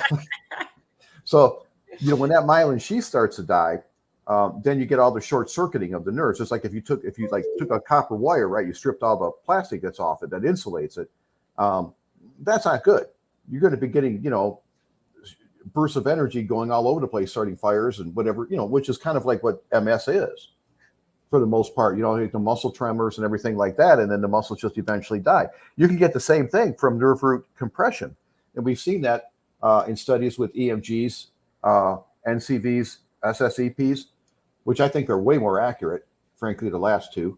when that myelin sheath starts to die, then you get all the short circuiting of the nerves. It's like if you took a copper wire, right? You stripped all the plastic that's off it that insulates it. That's not good. You're going to be getting, bursts of energy going all over the place, starting fires and whatever, which is kind of like what MS is for the most part, the muscle tremors and everything like that. And then the muscles just eventually die. You can get the same thing from nerve root compression. And we've seen that in studies with EMGs, NCVs, SSEPs, which I think are way more accurate, frankly, the last two.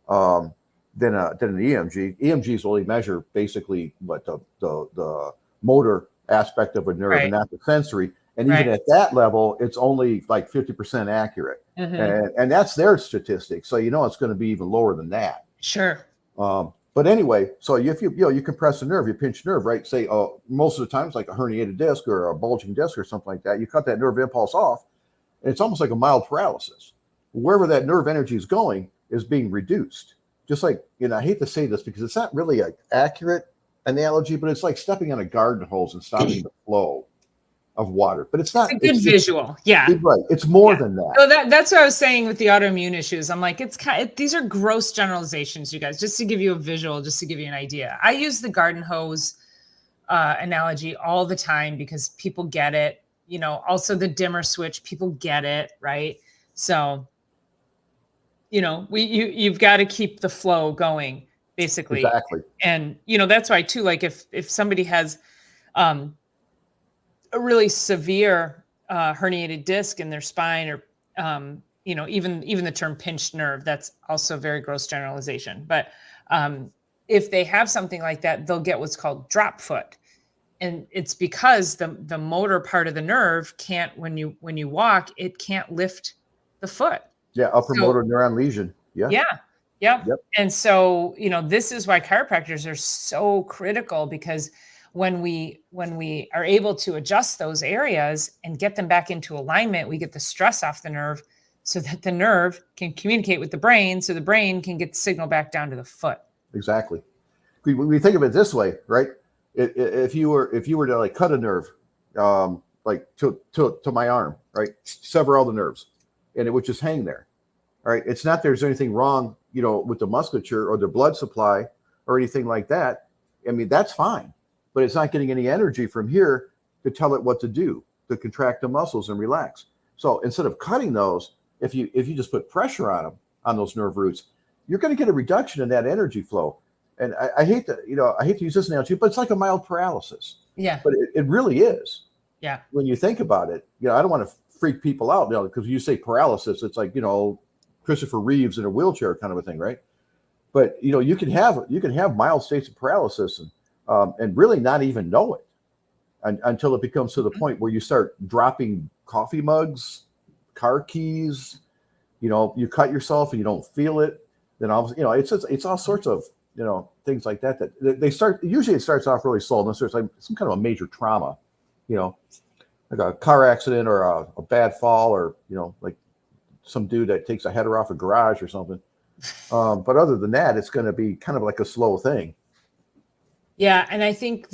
Than an EMG. EMGs only measure basically what the motor aspect of a nerve and not the sensory. And even at that level, it's only like 50% accurate. And that's their statistic. So it's going to be even lower than that. Sure. But anyway, so if you compress a nerve, you pinch a nerve, right? Say most of the time it's like a herniated disc or a bulging disc or something like that. You cut that nerve impulse off, and it's almost like a mild paralysis. Wherever that nerve energy is going is being reduced. Just like, I hate to say this because it's not really an accurate analogy, but it's like stepping on a garden hose and stopping the flow of water. But it's not a good visual. Yeah. Right. It's more than that. So that's what I was saying with the autoimmune issues. I'm like, these are gross generalizations, you guys, just to give you a visual, just to give you an idea. I use the garden hose analogy all the time because people get it. Also the dimmer switch, people get it, right? So you've got to keep the flow going, basically. Exactly. And that's why too, like if somebody has a really severe herniated disc in their spine, or even the term pinched nerve, that's also very gross generalization. But if they have something like that, they'll get what's called drop foot. And it's because the motor part of the nerve can't, when you walk, it can't lift the foot. Yeah, upper motor neuron lesion. Yeah. Yeah. Yep. And so, this is why chiropractors are so critical, because when we are able to adjust those areas and get them back into alignment, we get the stress off the nerve so that the nerve can communicate with the brain, so the brain can get the signal back down to the foot. Exactly. We think of it this way, right? If you were to like cut a nerve, like to my arm, right? Sever all the nerves, and it would just hang there. All right. It's not there's anything wrong, with the musculature or the blood supply or anything like that. I mean, that's fine, but it's not getting any energy from here to tell it what to do, to contract the muscles and relax. So instead of cutting those, if you just put pressure on them, on those nerve roots, you're going to get a reduction in that energy flow. And I hate to use this analogy, but it's like a mild paralysis. Yeah. But it really is. Yeah. When you think about it, I don't want to freak people out, because you say paralysis, it's like, Christopher Reeves in a wheelchair kind of a thing, right? But you can have mild states of paralysis and really not even know it until it becomes to the point where you start dropping coffee mugs, car keys. You cut yourself and you don't feel it. Then it's all sorts of things like that they start. Usually it starts off really slow, unless there's like some kind of a major trauma, like a car accident or a bad fall, or like some dude that takes a header off a garage or something. But other than that, it's going to be kind of like a slow thing. Yeah. And I think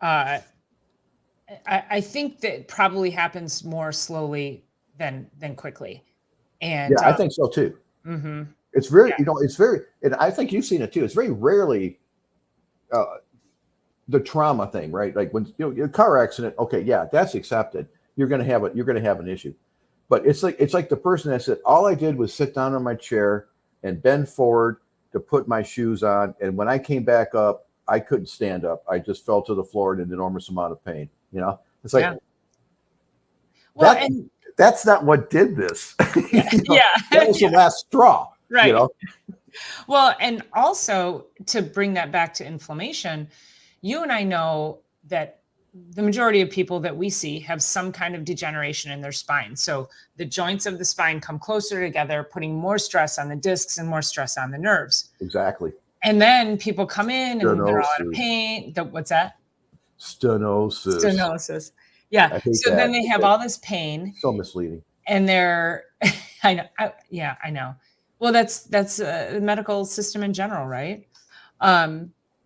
I think that probably happens more slowly than quickly. And I think so too. Mm-hmm. It's very, it's very, and I think you've seen it too. It's very rarely the trauma thing, right? Like when a car accident, okay, yeah, that's accepted. You're going to have an issue. But it's like the person that said, all I did was sit down on my chair and bend forward to put my shoes on. And when I came back up, I couldn't stand up. I just fell to the floor in an enormous amount of pain. You know, it's like, well, that, and that's not what did this. You know, yeah, that was the last straw. right. You know? Well, and also to bring that back to inflammation, you and I know that the majority of people that we see have some kind of degeneration in their spine. So the joints of the spine come closer together, putting more stress on the discs and more stress on the nerves. Exactly. And then people come in and they're all out of Stenosis. pain. What's that? Stenosis. Stenosis. Yeah. I hate So that. then they have all this pain. So misleading. And they're, I know. I know. Well, that's the medical system in general, right?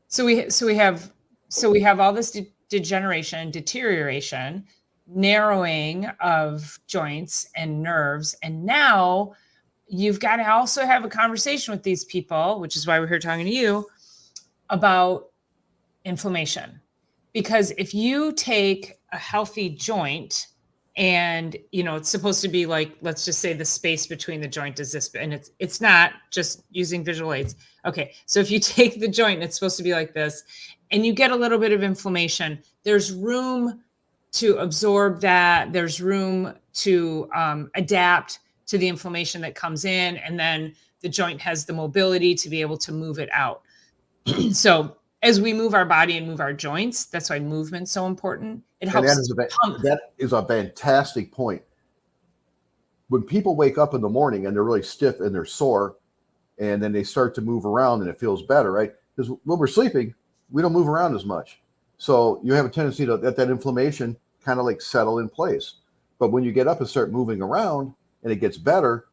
So we have all this degeneration, deterioration, narrowing of joints and nerves, and now you've got to also have a conversation with these people, which is why we're here talking to you about inflammation. Because if you take a healthy joint and it's supposed to be like, let's just say the space between the joint is this, and it's not, just using visual aids. Okay, so if you take the joint and it's supposed to be like this and you get a little bit of inflammation, there's room to absorb that, there's room to adapt to the inflammation that comes in, and then the joint has the mobility to be able to move it out. So as we move our body and move our joints, that's why movement's so important. It helps. That is a fantastic point. When people wake up in the morning and they're really stiff and they're sore, and then they start to move around and it feels better, right? Because when we're sleeping, we don't move around as much. So you have a tendency to let that inflammation kind of like settle in place. But when you get up and start moving around and it gets better,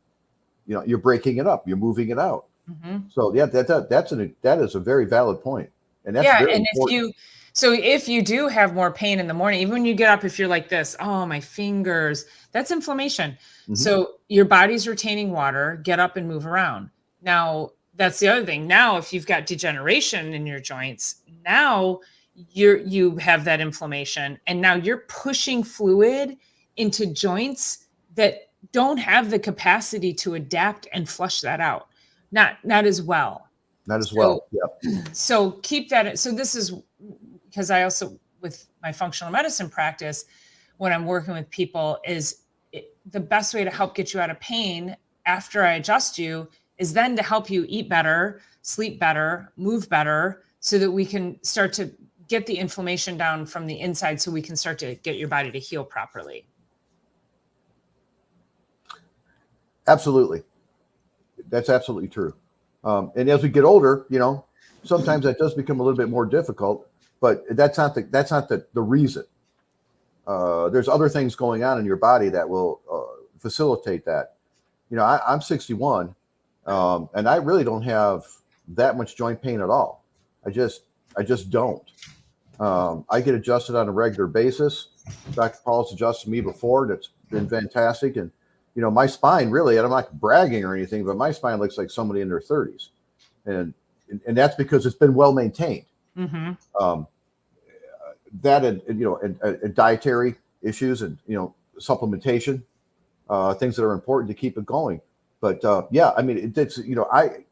you're breaking it up, you're moving it out. Mm-hmm. So yeah, that is a very valid point. And that's very important. If you do have more pain in the morning, even when you get up, if you're like this, oh, my fingers, that's inflammation. Mm-hmm. So your body's retaining water, get up and move around. Now, that's the other thing. Now, if you've got degeneration in your joints, now you have that inflammation, and now you're pushing fluid into joints that don't have the capacity to adapt and flush that out. Not as well. Not as well. Yeah. So keep that. So this is because I also, with my functional medicine practice, when I'm working with people, the best way to help get you out of pain after I adjust you is then to help you eat better, sleep better, move better, so that we can start to get the inflammation down from the inside, so we can start to get your body to heal properly. Absolutely. That's absolutely true. And as we get older, sometimes that does become a little bit more difficult, but that's not the reason. There's other things going on in your body that will facilitate that. I'm 61, and I really don't have that much joint pain at all. I just don't. I get adjusted on a regular basis. Dr. Paul's adjusted me before, and it's been fantastic. And my spine really, and I'm not bragging or anything, but my spine looks like somebody in their 30s, and that's because it's been well maintained. Mm-hmm. That and dietary issues and supplementation, things that are important to keep it going. But yeah, I mean, I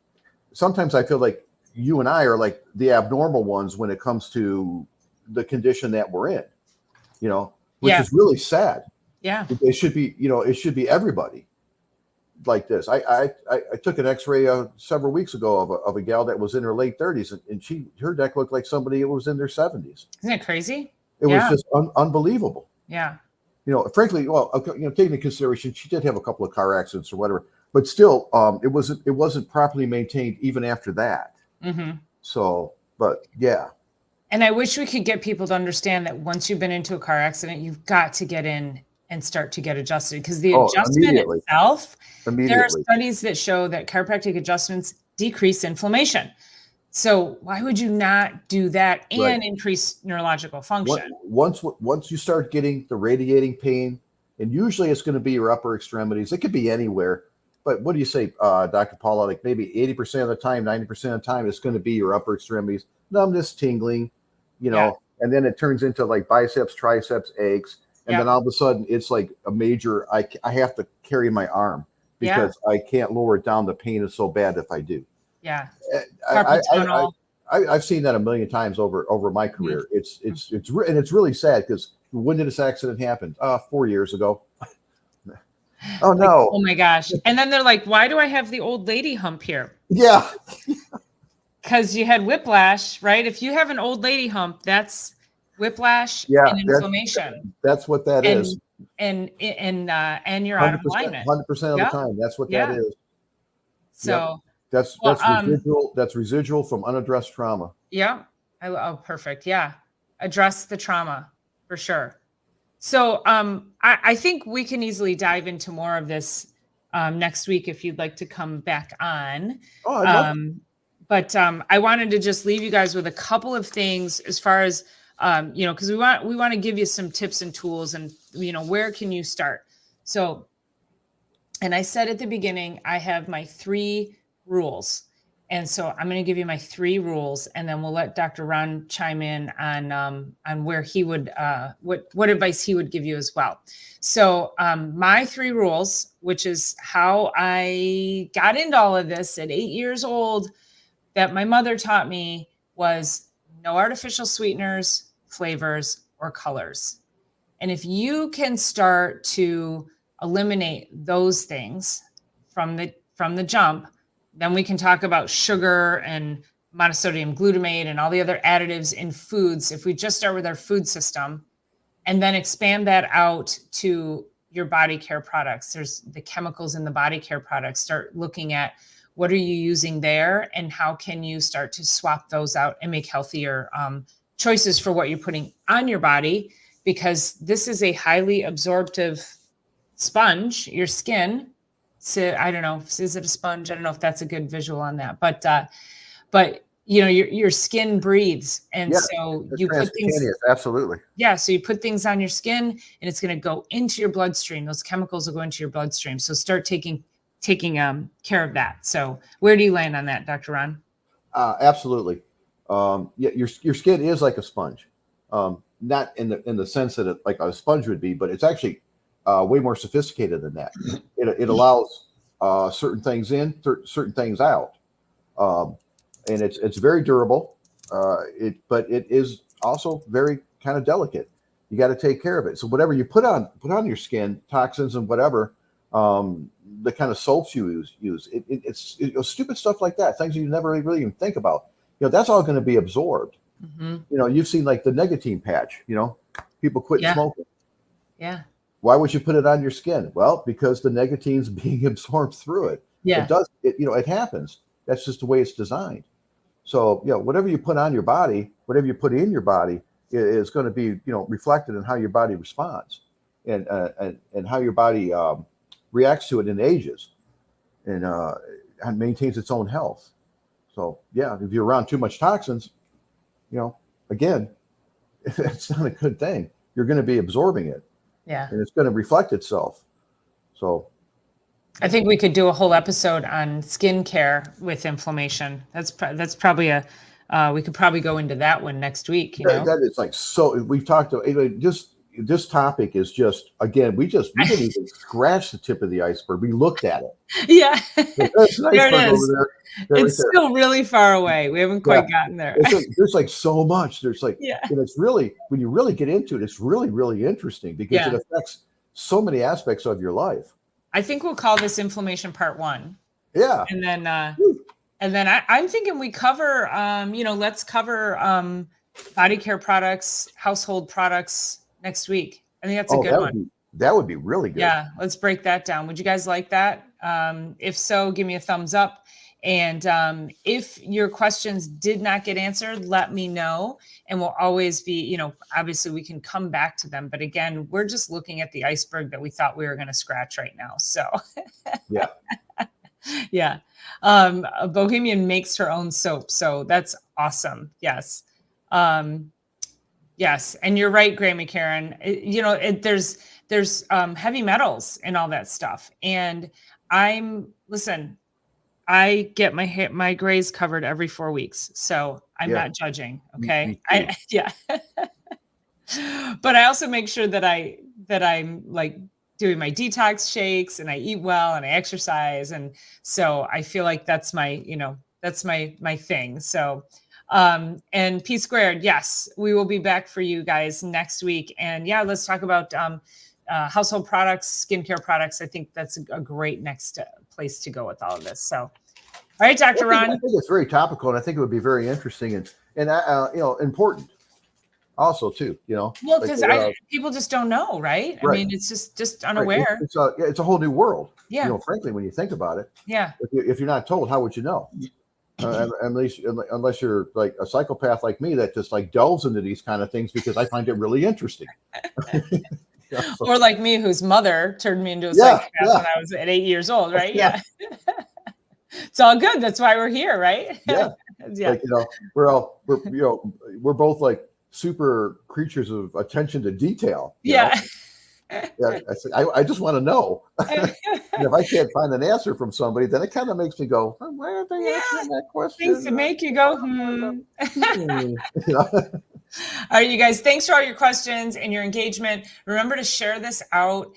sometimes I feel like you and I are like the abnormal ones when it comes to the condition that we're in, which is really sad. Yeah. It should be, it should be everybody like this. I took an X-ray several weeks ago of a gal that was in her late 30s, and her neck looked like somebody who was in their 70s. Isn't it crazy? It was just unbelievable. Yeah. Frankly, well, taking into consideration, she did have a couple of car accidents or whatever, but still, it wasn't properly maintained even after that. Mm-hmm. So, but yeah. And I wish we could get people to understand that once you've been into a car accident, you've got to get in and start to get adjusted, because the adjustment itself, there are studies that show that chiropractic adjustments decrease inflammation. So why would you not do that and increase neurological function? Once you start getting the radiating pain, and usually it's going to be your upper extremities. It could be anywhere, but what do you say, Dr. Paula? Like maybe 80% of the time, 90% of the time, it's going to be your upper extremities, numbness, tingling, and then it turns into like biceps, triceps, aches. And then all of a sudden it's like a major, I have to carry my arm because I can't lower it down. The pain is so bad if I do. Yeah. I I've seen that a million times over my career. It's and it's really sad because when did this accident happen? 4 years ago. Oh Like, no! oh my gosh! And then they're like, "Why do I have the old lady hump here?" Yeah, Because you had whiplash, right? If you have an old lady hump, that's whiplash yeah. and inflammation, That's what that and is. and you're out of alignment. 100% of the Yeah, time. That's what that yeah. is. Yep. So, That's well, residual. That's residual from unaddressed trauma. yeah. Oh, perfect. Yeah, address the trauma for sure. So, I think we can easily dive into more of this next week if you'd like to come back on. Oh, I'd love. But I wanted to just leave you guys with a couple of things as far as because we want to give you some tips and tools, and where can you start. So, and I said at the beginning, I have my 3 rules, and so I'm going to give you my 3 rules, and then we'll let Dr. Ron chime in on where he would what advice he would give you as well. So my 3 rules, which is how I got into all of this at 8 years old, that my mother taught me, was no artificial sweeteners, flavors, or colors. And if you can start to eliminate those things from the jump, then we can talk about sugar and monosodium glutamate and all the other additives in foods. If we just start with our food system and then expand that out to your body care products, there's the chemicals in the body care products. Start looking at what are you using there and how can you start to swap those out and make healthier choices for what you're putting on your body, because this is a highly absorptive sponge, your skin. So I don't know, is it a sponge? I don't know if that's a good visual on that, but your skin breathes. And so you put things, absolutely. yeah. So you put things on your skin and it's going to go into your bloodstream. Those chemicals will go into your bloodstream. So start taking care of that. So where do you land on that, Dr. Ron? Absolutely. Yeah, your skin is like a sponge. Not in the sense that it, like a sponge would be, but it's actually way more sophisticated than that. It allows certain things in, certain things out, and it's very durable. But it is also very kind of delicate. You got to take care of it. So whatever you put on your skin, toxins and whatever, the kind of soaps you use, it's stupid stuff like that. Things you never really even think about. That's all going to be absorbed. Mm-hmm. You've seen like the nicotine patch. People quit smoking. Yeah. Why would you put it on your skin? Well, because the nicotine's being absorbed through it. Yeah. It does. It happens. That's just the way it's designed. So, whatever you put on your body, whatever you put in your body is going to be, reflected in how your body responds and how your body reacts to it in ages and maintains its own health. So, yeah, if you're around too much toxins, again, it's not a good thing. You're going to be absorbing it. Yeah. And it's going to reflect itself. So I think we could do a whole episode on skincare with inflammation. That's probably we could probably go into that one next week. That is like, so we've talked to just this topic is just, again, we didn't even scratch the tip of the iceberg. We looked at it. Yeah. There's an There it iceberg is. over there. It's still really far away. We haven't quite gotten there. There's like so much. There's like, yeah. And it's really, when you really get into it, it's really, really interesting because it affects so many aspects of your life. I think we'll call this inflammation part 1. Yeah. And then I'm thinking we cover, let's cover body care products, household products next week. I think that's a good one. That would be really good. Yeah, let's break that down. Would you guys like that? If so, give me a thumbs up. And if your questions did not get answered, let me know. And we'll always be, obviously we can come back to them. But again, we're just looking at the iceberg that we thought we were going to scratch right now. So yeah. Yeah. A Bohemian makes her own soap. So that's awesome. Yes. Yes. And you're right, Grammy Karen. There's heavy metals and all that stuff. And I get my grays covered every 4 weeks. So I'm not judging. Okay. But I also make sure that I'm like doing my detox shakes and I eat well and I exercise. And so I feel like that's my thing. So And P squared, yes, we will be back for you guys next week. And yeah, let's talk about household products, skincare products. I think that's a great next place to go with all of this. So, all right, Dr. Ron. I think it's very topical, and I think it would be very interesting and important also too. Well, because people just don't know, right? I Right. mean, it's just unaware. Right. It's a whole new world. Yeah. Frankly, when you think about it. Yeah. If you're not told, how would you know? Unless you're like a psychopath like me that just like delves into these kind of things because I find it really interesting. Or like me, whose mother turned me into a psychopath when I was at 8 years old, right? Yeah. It's all good. That's why we're here, right? Yeah. Yeah. Like, we're both like super creatures of attention to detail. You know? Yeah, I just want to know. And if I can't find an answer from somebody, then it kind of makes me go, why aren't they answering that question? Things to make you go, All right, you guys, thanks for all your questions and your engagement. Remember to share this out,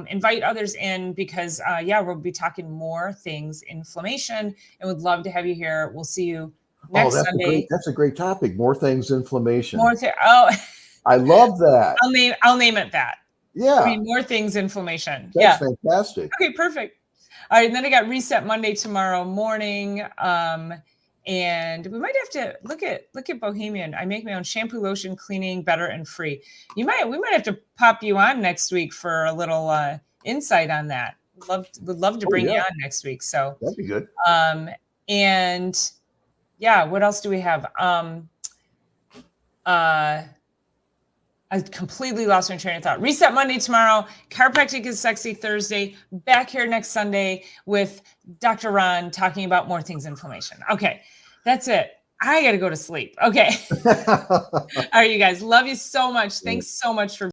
invite others in because, we'll be talking more things, inflammation, and would love to have you here. We'll see you next Sunday. That's a great topic. More things, inflammation. I love that. I'll name it that. Yeah. I mean, more things, inflammation. That's fantastic. Okay, perfect. All right, and then I got Reset Monday tomorrow morning. And we might have to look at Bohemian. I make my own shampoo, lotion, cleaning, better and free. We might have to pop you on next week for a little insight on that. Would love to bring you on next week. So that'd be good. And yeah, what else do we have? I completely lost my train of thought. Reset Monday tomorrow. Chiropractic is Sexy Thursday. Back here next Sunday with Dr. Ron talking about more things, inflammation. Okay, that's it. I got to go to sleep. Okay. All right, you guys. Love you so much. Thanks so much for